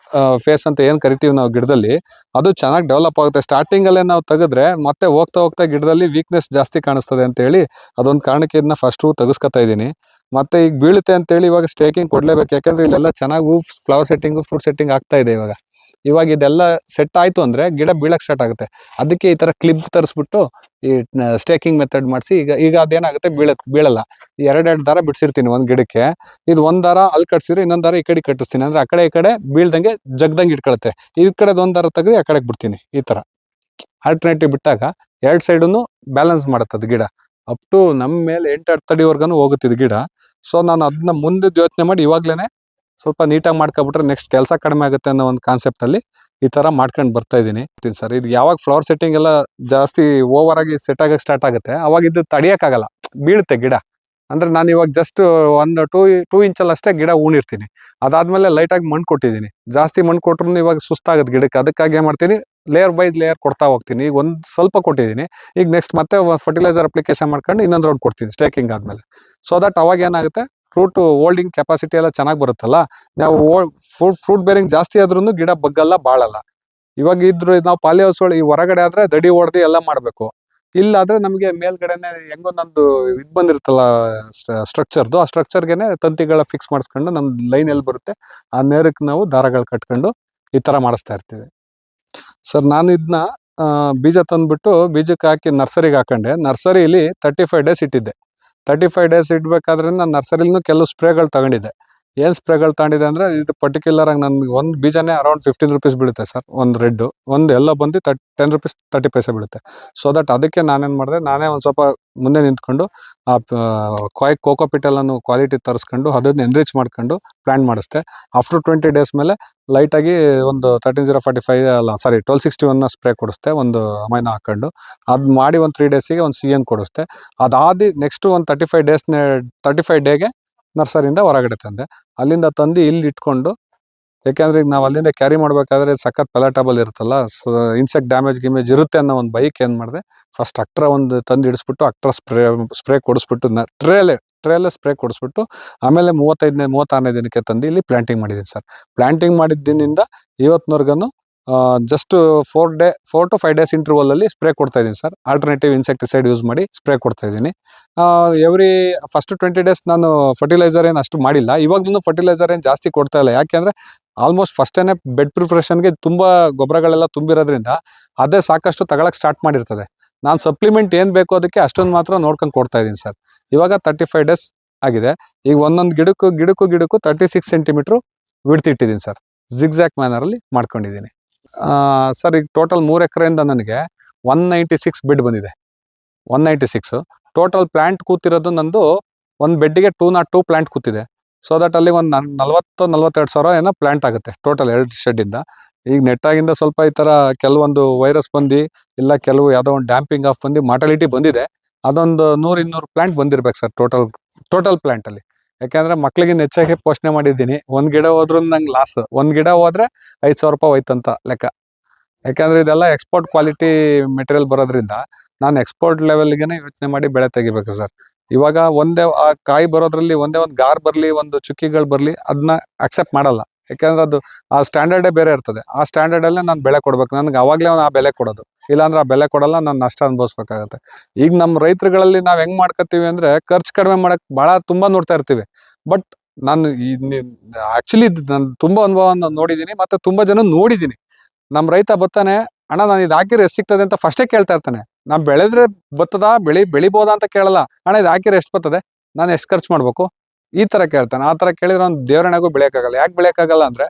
ಫೇಸ್ ಅಂತ ಏನ್ ಕರಿತೀವಿ ನಾವು ಗಿಡದಲ್ಲಿ, ಅದು ಚೆನ್ನಾಗಿ ಡೆವಲಪ್ ಆಗುತ್ತೆ. ಸ್ಟಾರ್ಟಿಂಗ್ ಅಲ್ಲೇ ನಾವು ತೆಗೆದ್ರೆ ಮತ್ತೆ ಹೋಗ್ತಾ ಗಿಡದಲ್ಲಿ ವೀಕ್ನೆಸ್ ಜಾಸ್ತಿ ಕಾಣಿಸ್ತದೆ ಅಂತ ಹೇಳಿ ಅದೊಂದು ಕಾರಣಕ್ಕೆ ಇದನ್ನ ಫಸ್ಟ್ ತೆಗೆಸ್ಕೊತಾ ಇದ್ದೀನಿ. ಮತ್ತೆ ಈಗ ಬೀಳುತ್ತೆ ಅಂತ ಹೇಳಿ ಇವಾಗ ಸ್ಟೇಕಿಂಗ್ ಕೊಡ್ಲೇಬೇಕು, ಯಾಕಂದ್ರೆ ಇಲ್ಲೆಲ್ಲ ಚೆನ್ನಾಗಿ ಫ್ಲವರ್ ಸೆಟ್ಟಿಂಗ್ ಫ್ರೂಟ್ ಸೆಟ್ಟಿಂಗ್ ಆಗ್ತಾ ಇದೆ. ಇವಾಗ ಇದೆಲ್ಲ ಸೆಟ್ ಆಯ್ತು ಅಂದ್ರೆ ಗಿಡ ಬೀಳಕ್ ಸ್ಟಾರ್ಟ್ ಆಗುತ್ತೆ. ಅದಕ್ಕೆ ಈ ತರ ಕ್ಲಿಪ್ ತರಿಸ್ಬಿಟ್ಟು ಈ ಸ್ಟೇಕಿಂಗ್ ಮೆಥಡ್ ಮಾಡಿಸಿ ಈಗ ಅದೇನಾಗುತ್ತೆ, ಬೀಳಲ್ಲ. 2 ದಾರ ಬಿಡ್ಸಿರ್ತೀನಿ ಒಂದ್ ಗಿಡಕ್ಕೆ. ಇದು ಒಂದ್ ದಾರ ಅಲ್ಲಿ ಕಟ್ಸಿದ್ರೆ ಇನ್ನೊಂದ್ ದಾರ ಈ ಕಡೆ ಕಟ್ಟಿಸ್ತೀನಿ, ಅಂದ್ರೆ ಆ ಕಡೆ ಬೀಳ್ದಂಗೆ ಜಗ್ದಂಗೆ ಇಟ್ಕೊಳುತ್ತೆ. ಈ ಕಡೆ ಒಂದ್ ದಾರ ತೆಗೆದು ಆ ಕಡೆಗೆ ಬಿಡ್ತೀನಿ. ಈ ತರ ಆಲ್ಟರ್ನೇಟಿವ್ ಬಿಟ್ಟಾಗ 2 ಸೈಡನ್ನು ಬ್ಯಾಲೆನ್ಸ್ ಮಾಡುತ್ತೆ ಗಿಡ. ಅಪ್ ಟು ನಮ್ಮ ಮೇಲೆ 8 ಅಡಿವರೆಗೂ ಹೋಗುತ್ತಿದ್ ಗಿಡ. ಸೊ ನಾನು ಅದನ್ನ ಮುಂದೆ ಯೋಚನೆ ಮಾಡಿ ಇವಾಗ್ಲೇನೆ ಸ್ವಲ್ಪ ನೀಟಾಗಿ ಮಾಡ್ಕೊಬಿಟ್ರೆ ನೆಕ್ಸ್ಟ್ ಕೆಲಸ ಕಡಿಮೆ ಆಗುತ್ತೆ ಅನ್ನೋ ಒಂದು ಕಾನ್ಸೆಪ್ಟ್ ಅಲ್ಲಿ ಈ ತರ ಮಾಡ್ಕೊಂಡು ಬರ್ತಾ ಇದ್ದೀನಿ ಸರ್. ಇದು ಯಾವಾಗ ಫ್ಲವರ್ ಸೆಟ್ಟಿಂಗ್ ಎಲ್ಲ ಜಾಸ್ತಿ ಓವರ್ ಆಗಿ ಸೆಟ್ ಆಗಕ್ಕೆ ಸ್ಟಾರ್ಟ್ ಆಗುತ್ತೆ ಅವಾಗ ಇದು ತಡಿಯಕ್ಕಾಗಲ್ಲ, ಬೀಳುತ್ತೆ ಗಿಡ. ಅಂದ್ರೆ ನಾನು ಇವಾಗ ಜಸ್ಟ್ ಒಂದು 2 ಇಂಚಲ್ಲಿ ಅಷ್ಟೇ ಗಿಡ ಊಣಿರ್ತೀನಿ. ಅದಾದ್ಮೇಲೆ ಲೈಟ್ ಆಗಿ ಮಣ್ಣು ಕೊಟ್ಟಿದ್ದೀನಿ. ಜಾಸ್ತಿ ಮಣ್ಣು ಕೊಟ್ರು ಇವಾಗ ಸುಸ್ತಾಗುತ್ತೆ ಗಿಡಕ್ಕೆ. ಅದಕ್ಕಾಗಿ ಏನ್ ಮಾಡ್ತೀನಿ, ಲೇಯರ್ ಬೈ ಲೇಯರ್ ಕೊಡ್ತಾ ಹೋಗ್ತೀನಿ. ಈಗ ಒಂದ್ ಸ್ವಲ್ಪ ಕೊಟ್ಟಿದ್ದೀನಿ, ಈಗ ನೆಕ್ಸ್ಟ್ ಮತ್ತೆ ಫರ್ಟಿಲೈಸರ್ ಅಪ್ಲಿಕೇಶನ್ ಮಾಡ್ಕೊಂಡು ಇನ್ನೊಂದು ರೌಂಡ್ ಕೊಡ್ತೀನಿ ಸ್ಟೇಕಿಂಗ್ ಆದ್ಮೇಲೆ. ಸೊ ದಟ್ ಅವಾಗ ಏನಾಗುತ್ತೆ, ಫ್ರೂಟ್ ಹೋಲ್ಡಿಂಗ್ ಕೆಪಾಸಿಟಿ ಎಲ್ಲ ಚೆನ್ನಾಗಿ ಬರುತ್ತಲ್ಲ. ನಾವು ಫ್ರೂಟ್ ಬೇರಿಂಗ್ ಜಾಸ್ತಿ ಆದ್ರೂ ಗಿಡ ಬಗ್ಗಲ್ಲ, ಬಾಳಲ್ಲ. ಇವಾಗ ಇದ್ರು ನಾವು ಪಾಲಿ ಹೌಸ್ ಈ ಹೊರಗಡೆ ಆದ್ರೆ ದಡಿ ಹೊಡೆದು ಎಲ್ಲ ಮಾಡ್ಬೇಕು. ಇಲ್ಲಾದ್ರೆ ನಮ್ಗೆ ಮೇಲ್ಗಡೆನೆ ಹೆಂಗೋ ನಂದು ಇದು ಬಂದಿರುತ್ತಲ್ಲ ಸ್ಟ್ರಕ್ಚರ್ದು, ಆ ಸ್ಟ್ರಕ್ಚರ್ಗೆನೆ ತಂತಿಗಳ ಫಿಕ್ಸ್ ಮಾಡಿಸ್ಕೊಂಡು ನಮ್ ಲೈನ್ ಎಲ್ಲಿ ಬರುತ್ತೆ ಆ ನೇರಕ್ಕೆ ನಾವು ದಾರಗಳು ಕಟ್ಕೊಂಡು ಈ ತರ ಮಾಡಿಸ್ತಾ ಇರ್ತೀವಿ ಸರ್. ನಾನು ಇದನ್ನ ಬೀಜ ತಂದ್ಬಿಟ್ಟು ಬೀಜಕ್ಕೆ ಹಾಕಿ ನರ್ಸರಿಗೆ ಹಾಕೊಂಡೆ. ನರ್ಸರಿಲಿ 35 ಡೇಸ್ ಇಟ್ಟಿದ್ದೆ. 35 ಡೇಸ್ ಇಡ್ಬೇಕಾದ್ರೆ ನಾನು ನರ್ಸರಿಲೂ ಕೆಲವು ಸ್ಪ್ರೇಗಳು ತಗೊಂಡಿದ್ದೆ. ಏನ್ ಸ್ಪ್ರೇಗಳು ತಗೊಂಡಿದ್ದೆ ಅಂದ್ರೆ ಇದು ಪರ್ಟಿಕ್ಯುಲರ್ ಆಗಿ ನನ್ಗೆ ಒಂದು ಬೀಜನೇ ಅರೌಂಡ್ 15 ರೂಪೀಸ್ ಬೀಳುತ್ತೆ ಸರ್. ಒಂದು ರೆಡ್, ಒಂದು ಎಲ್ಲ ಬಂದು 10 ರೂಪೀಸ್ 30 ಪೈಸೆ ಬೀಳುತ್ತೆ. ಸೊ ದಟ್ ಅದಕ್ಕೆ ನಾನೇನ್ ಮಾಡಿದೆ, ನಾನೇ ಒಂದ್ ಸ್ವಲ್ಪ ಮುಂದೆ ನಿಂತ್ಕೊಂಡು ಆ ಕೋಕೋಪಿಟ್ ಎಲ್ಲಾನು ಕ್ವಾಲಿಟಿ ತರಿಸ್ಕೊಂಡು ಅದನ್ನ ಎನ್ರಿಚ್ ಮಾಡ್ಕೊಂಡು ಪ್ಲಾಂಟ್ ಮಾಡಿಸ್ದೆ. ಆಫ್ಟರ್ 20 ಡೇಸ್ ಮೇಲೆ ಲೈಟ್ ಆಗಿ ಒಂದು 1261 ಸ್ಪ್ರೇ ಕೊಡಿಸ್ದೆ, ಒಂದು ಅಮೈನ ಹಾಕೊಂಡು. ಅದ್ ಮಾಡಿ ಒಂದು 3 ಡೇಸಿಗೆ ಒಂದು CN ಕೊಡಿಸ್ದೆ. ಅದಾದಿ ನೆಕ್ಸ್ಟ್ ಒಂದು 35 ಡೇಗೆ ನರ್ಸರಿಯಿಂದ ಹೊರಗಡೆ ತಂದೆ. ಅಲ್ಲಿಂದ ತಂದು ಇಲ್ಲಿ ಇಟ್ಕೊಂಡು, ಯಾಕೆಂದ್ರೆ ಈಗ ನಾವು ಅಲ್ಲಿಂದ ಕ್ಯಾರಿ ಮಾಡ್ಬೇಕಾದ್ರೆ ಸಖತ್ ಪೆಲಾಟಬಲ್ ಇರುತ್ತಲ್ಲ, ಇನ್ಸೆಕ್ಟ್ ಡ್ಯಾಮೇಜ್ ಇರುತ್ತೆ ಅನ್ನೋ ಒಂದು ಬೈಕ್ ಏನ್ ಮಾಡಿದೆ, ಫಸ್ಟ್ ಅಕ್ಟ್ರಾ ಒಂದು ತಂದು ಇಡಿಸ್ಬಿಟ್ಟು ಅಕ್ಟ್ರಾ ಸ್ಪ್ರೇ ಕೊಡಿಸ್ಬಿಟ್ಟು ಟ್ರೇಲೆ ಟ್ರೇಯಲ್ಲೇ ಸ್ಪ್ರೇ ಕೊಡಿಸ್ಬಿಟ್ಟು ಆಮೇಲೆ 36ನೇ ದಿನಕ್ಕೆ ತಂದು ಇಲ್ಲಿ ಪ್ಲಾಂಟಿಂಗ್ ಮಾಡಿದ್ದೀನಿ ಸರ್. ಪ್ಲಾಂಟಿಂಗ್ ಮಾಡಿದ ದಿನದಿಂದ ಇವತ್ತಿನವರೆಗೂ just 4 to 5 days interval spray ಕೊಡ್ತಾ ಇದ್ದೀನಿ ಸರ್. ಆಲ್ಟರ್ನೇಟಿವ್ ಇನ್ಸೆಕ್ಟಿಸೈಡ್ ಯೂಸ್ ಮಾಡಿ ಸ್ಪ್ರೇ ಕೊಡ್ತಾ ಇದ್ದೀನಿ. ಫಸ್ಟ್ 20 ಡೇಸ್ ನಾನು ಫರ್ಟಿಲೈಸರ್ ಏನು ಅಷ್ಟು ಮಾಡಿಲ್ಲ. ಇವಾಗ್ಲೂ ಫರ್ಟಿಲೈಸರ್ ಏನು ಜಾಸ್ತಿ ಕೊಡ್ತಾ ಇಲ್ಲ. ಯಾಕೆಂದ್ರೆ ಆಲ್ಮೋಸ್ಟ್ ಫಸ್ಟೇನೆ ಬೆಡ್ ಪ್ರಿಪ್ರೇಷನ್ಗೆ ತುಂಬ ಗೊಬ್ಬರಗಳೆಲ್ಲ ತುಂಬಿರೋದ್ರಿಂದ ಅದೇ ಸಾಕಷ್ಟು ತಗೊಳಕ್ ಸ್ಟಾರ್ಟ್ ಮಾಡಿರ್ತದೆ. ನಾನು ಸಪ್ಲಿಮೆಂಟ್ ಏನು ಬೇಕು ಅದಕ್ಕೆ ಅಷ್ಟೊಂದು ಮಾತ್ರ ನೋಡ್ಕೊಂಡು ಕೊಡ್ತಾ ಇದ್ದೀನಿ ಸರ್. ಇವಾಗ 35 ಡೇಸ್ ಆಗಿದೆ. ಈಗ ಒಂದೊಂದು ಗಿಡಕ್ಕೂ 36 ಸೆಂಟಿಮೀಟ್ರು ವಿಡ್ತ್ ಇಟ್ಟಿದ್ದೀನಿ ಸರ್. ಜಿಗ್ಜ್ಯಾಕ್ ಮ್ಯಾನರಲ್ಲಿ ಮಾಡ್ಕೊಂಡಿದ್ದೀನಿ ಸರ್. ಈಗ ಟೋಟಲ್ 3 ಎಕರೆಯಿಂದ ನನಗೆ 196 ಬೆಡ್ ಬಂದಿದೆ. 196 ಟೋಟಲ್ ಪ್ಲಾಂಟ್ ಕೂತಿರೋದು ನಂದು ಒಂದು ಬೆಡ್ಗೆ 202 ಪ್ಲಾಂಟ್ ಕೂತಿದೆ. ಸೊ ದಟ್ ಅಲ್ಲಿ ಒಂದು 40-42 ಸಾವಿರ ಏನೋ ಪ್ಲಾಂಟ್ ಆಗುತ್ತೆ ಟೋಟಲ್ 2 ಶೆಡ್ಡಿಂದ. ಈಗ ನೆಟ್ಟಾಗಿಂದ ಸ್ವಲ್ಪ ಈ ಥರ ಕೆಲವೊಂದು ವೈರಸ್ ಬಂದು ಇಲ್ಲ ಕೆಲವು ಯಾವುದೋ ಒಂದು ಡ್ಯಾಂಪಿಂಗ್ ಆಫ್ ಬಂದು ಮಾರ್ಟಾಲಿಟಿ ಬಂದಿದೆ. ಅದೊಂದು 100-200 ಪ್ಲಾಂಟ್ ಬಂದಿರ್ಬೇಕು ಸರ್ ಟೋಟಲ್ ಪ್ಲಾಂಟಲ್ಲಿ. ಯಾಕೆಂದ್ರೆ ಮಕ್ಳಿಗೆ ಹೆಚ್ಚಾಗಿ ಪೋಷಣೆ ಮಾಡಿದ್ದೀನಿ. ಒಂದು ಗಿಡ ಹೋದ್ರೂ ನಂಗೆ ಲಾಸ್. ಒಂದು ಗಿಡ ಹೋದ್ರೆ 5,000 ರೂಪಾಯಿ ಹೋಯ್ತಂತ ಲೆಕ್ಕ. ಯಾಕೆಂದ್ರೆ ಇದೆಲ್ಲ ಎಕ್ಸ್ಪೋರ್ಟ್ ಕ್ವಾಲಿಟಿ ಮೆಟೀರಿಯಲ್ ಬರೋದ್ರಿಂದ ನಾನು ಎಕ್ಸ್ಪೋರ್ಟ್ ಲೆವೆಲ್ಗೆ ಯೋಚನೆ ಮಾಡಿ ಬೆಳೆ ತೆಗಿಬೇಕು ಸರ್. ಇವಾಗ ಒಂದೇ ಆ ಕಾಯಿ ಬರೋದ್ರಲ್ಲಿ ಒಂದೇ ಒಂದು ಗಾರ್ ಬರಲಿ, ಒಂದು ಚುಕ್ಕಿಗಳು ಬರಲಿ, ಅದನ್ನ ಅಕ್ಸೆಪ್ಟ್ ಮಾಡಲ್ಲ. ಯಾಕೆಂದ್ರೆ ಅದು ಆ ಸ್ಟ್ಯಾಂಡರ್ಡೇ ಬೇರೆ ಇರ್ತದೆ. ಆ ಸ್ಟ್ಯಾಂಡರ್ಡಲ್ಲೇ ನಾನು ಬೆಳೆ ಕೊಡ್ಬೇಕು. ನನಗೆ ಅವಾಗಲೇ ಆ ಬೆಲೆ ಕೊಡೋದು. ಇಲ್ಲಾಂದ್ರೆ ಆ ಬೆಲೆ ಕೊಡಲ್ಲ, ನಾನು ನಷ್ಟ ಅನುಭವಿಸ್ಬೇಕಾಗತ್ತೆ. ಈಗ ನಮ್ಮ ರೈತರುಗಳಲ್ಲಿ ನಾವು ಹೆಂಗ್ ಮಾಡ್ಕೊತೀವಿ ಅಂದ್ರೆ ಖರ್ಚು ಕಡಿಮೆ ಮಾಡಕ್ ತುಂಬಾ ನೋಡ್ತಾ ಇರ್ತೀವಿ. ಬಟ್ ನಾನು ಆಕ್ಚುಲಿ ನಾನು ತುಂಬಾ ಅನುಭವವನ್ನು ನೋಡಿದ್ದೀನಿ, ಮತ್ತೆ ತುಂಬಾ ಜನ ನೋಡಿದ್ದೀನಿ. ನಮ್ಮ ರೈತ ಬರ್ತಾನೆ, ಅಣ್ಣ ನಾನು ಇದು ಹಾಕಿದ್ರೆ ಎಷ್ಟು ಸಿಗ್ತದೆ ಅಂತ ಫಸ್ಟೇ ಕೇಳ್ತಾ ಇರ್ತಾನೆ. ನಾನು ಬೆಳೆದ್ರೆ ಬರ್ತದಾ ಬೆಳಿಬೋದಾ ಅಂತ ಕೇಳಲ್ಲ. ಅಣ್ಣ ಇದು ಹಾಕಿದ್ರೆ ಎಷ್ಟು ಬರ್ತದೆ, ನಾನು ಎಷ್ಟು ಖರ್ಚು ಮಾಡ್ಬೇಕು, ಈ ತರ ಕೇಳ್ತಾನೆ. ಆ ತರ ಕೇಳಿದ್ರೆ ಅವ್ನು ದೇವರಣೆಗೂ ಬೆಳೆಯಕ್ಕಾಗಲ್ಲ. ಯಾಕೆ ಬೆಳೆಯಕ್ಕಾಗಲ್ಲ ಅಂದ್ರೆ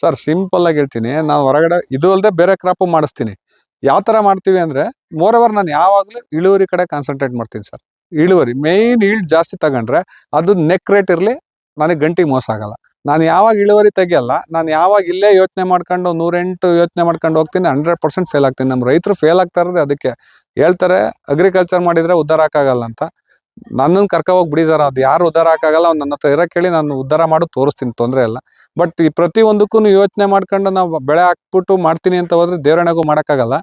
ಸರ್ ಸಿಂಪಲ್ ಆಗಿ ಹೇಳ್ತೀನಿ, ನಾವು ಹೊರಗಡೆ ಇದು ಅಲ್ಲದೆ ಬೇರೆ ಕ್ರಾಪ್ ಮಾಡಿಸ್ತೀನಿ. ಯಾವ ತರ ಮಾಡ್ತೀವಿ ಅಂದ್ರೆ ಮೋರ್ ನಾನು ಯಾವಾಗ್ಲೂ ಇಳುವರಿ ಕಡೆ ಕಾನ್ಸಂಟ್ರೇಟ್ ಮಾಡ್ತೀನಿ ಸರ್. ಇಳುವರಿ ಮೇನ್ ಈಲ್ಡ್ ಜಾಸ್ತಿ ತಗೊಂಡ್ರೆ ಅದು ನೆಕ್ ರೇಟ್ ಇರ್ಲಿ, ನನಗೆ ಗಂಟಿಗೆ ಮೋಸ ಆಗಲ್ಲ. ನಾನು ಯಾವಾಗ ಇಳುವರಿ ತೆಗಿಯಲ್ಲ, ನಾನು ಯಾವಾಗ ಇಲ್ಲೇ ಯೋಚನೆ ಮಾಡ್ಕೊಂಡು 108 ಯೋಚನೆ ಮಾಡ್ಕೊಂಡು ಹೋಗ್ತೀನಿ, 100% ಫೇಲ್ ಆಗ್ತೀನಿ. ನಮ್ಮ ರೈತರು ಫೇಲ್ ಆಗ್ತಾ ಇರೋದೇ ಅದಕ್ಕೆ. ಹೇಳ್ತಾರೆ ಅಗ್ರಿಕಲ್ಚರ್ ಮಾಡಿದ್ರೆ ಉದ್ಧಾರ ಹಾಕಾಗಲ್ಲ ಅಂತ. ನನ್ನನ್ನು ಕರ್ಕೋಗಿ ಬಿಡಿ ಸರ್, ಅದು ಯಾರು ಉದ್ಧಾರ ಹಾಕಾಗಲ್ಲ. ಅವ್ನು ನನ್ನ ಹತ್ರ ಇರೋ ಕೇಳಿ ನಾನು ಉದ್ಧಾರ ಮಾಡೋದು ತೋರಿಸ್ತೀನಿ, ತೊಂದರೆ ಇಲ್ಲ. ಬಟ್ ಈ ಪ್ರತಿಯೊಂದಕ್ಕೂ ಯೋಚನೆ ಮಾಡ್ಕೊಂಡು ನಾವು ಬೆಳೆ ಹಾಕ್ಬಿಟ್ಟು ಮಾಡ್ತೀನಿ ಅಂತ ಹೋದ್ರೆ ದೇವರಣೆಗೂ ಮಾಡೋಕ್ಕಾಗಲ್ಲ.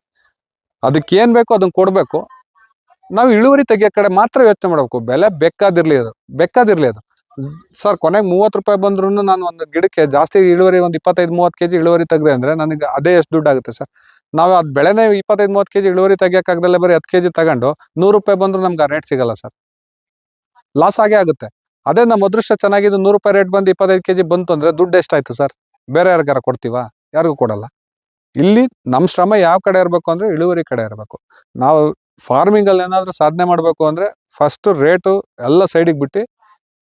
ಅದಕ್ಕೆ ಏನ್ ಬೇಕು ಅದನ್ನ ಕೊಡ್ಬೇಕು. ನಾವು ಇಳುವರಿ ತೆಗಿಯೋ ಕಡೆ ಮಾತ್ರ ಯೋಚನೆ ಮಾಡ್ಬೇಕು. ಬೆಲೆ ಬೇಕಾದಿರ್ಲಿ ಅದು ಸರ್. ಕೊನೆಗೆ 30 ರೂಪಾಯಿ ಬಂದ್ರು ನಾನು ಒಂದು ಗಿಡಕ್ಕೆ ಜಾಸ್ತಿ ಇಳುವರಿ ಒಂದು 25-30 ಕೆಜಿ ಇಳುವರಿ ತೆಗೆದೆ ಅಂದ್ರೆ ನನಗೆ ಅದೇ ಎಷ್ಟು ದುಡ್ಡು ಆಗುತ್ತೆ ಸರ್. ನಾವು ಅದು ಬೆಳೆನೇ 25-30 ಕೆಜಿ ಇಳುವರಿ ತೆಗಿಯೋಕ್ಕಾಗ್ದಲ್ಲೇ ಬರೀ 10 ಕೆಜಿ ತಗೊಂಡು 100 ರೂಪಾಯಿ ಬಂದ್ರು ನಮ್ಗೆ ಆ ರೇಟ್ ಸಿಗಲ್ಲ ಸರ್. ಲಾಸ್ ಆಗೇ ಆಗುತ್ತೆ. ಅದೇ ನಮ್ಮ ಅದೃಷ್ಟ ಚೆನ್ನಾಗಿದ್ದು 100 ರೂಪಾಯಿ ರೇಟ್ ಬಂದು 25 ಕೆಜಿ ಬಂತು ಅಂದ್ರೆ ದುಡ್ಡು ಎಷ್ಟಾಯ್ತು ಸರ್? ಬೇರೆ ಯಾರಿಗಾರ ಕೊಡ್ತೀವಾ? ಯಾರಿಗೂ ಕೊಡಲ್ಲ. ಇಲ್ಲಿ ನಮ್ಮ ಶ್ರಮ ಯಾವ ಕಡೆ ಇರಬೇಕು ಅಂದ್ರೆ ಇಳುವರಿ ಕಡೆ ಇರಬೇಕು. ನಾವು ಫಾರ್ಮಿಂಗ್ ಅಲ್ಲಿ ಏನಾದ್ರೂ ಸಾಧನೆ ಮಾಡಬೇಕು ಅಂದ್ರೆ ಫಸ್ಟ್ ರೇಟು ಎಲ್ಲ ಸೈಡಿಗೆ ಬಿಟ್ಟು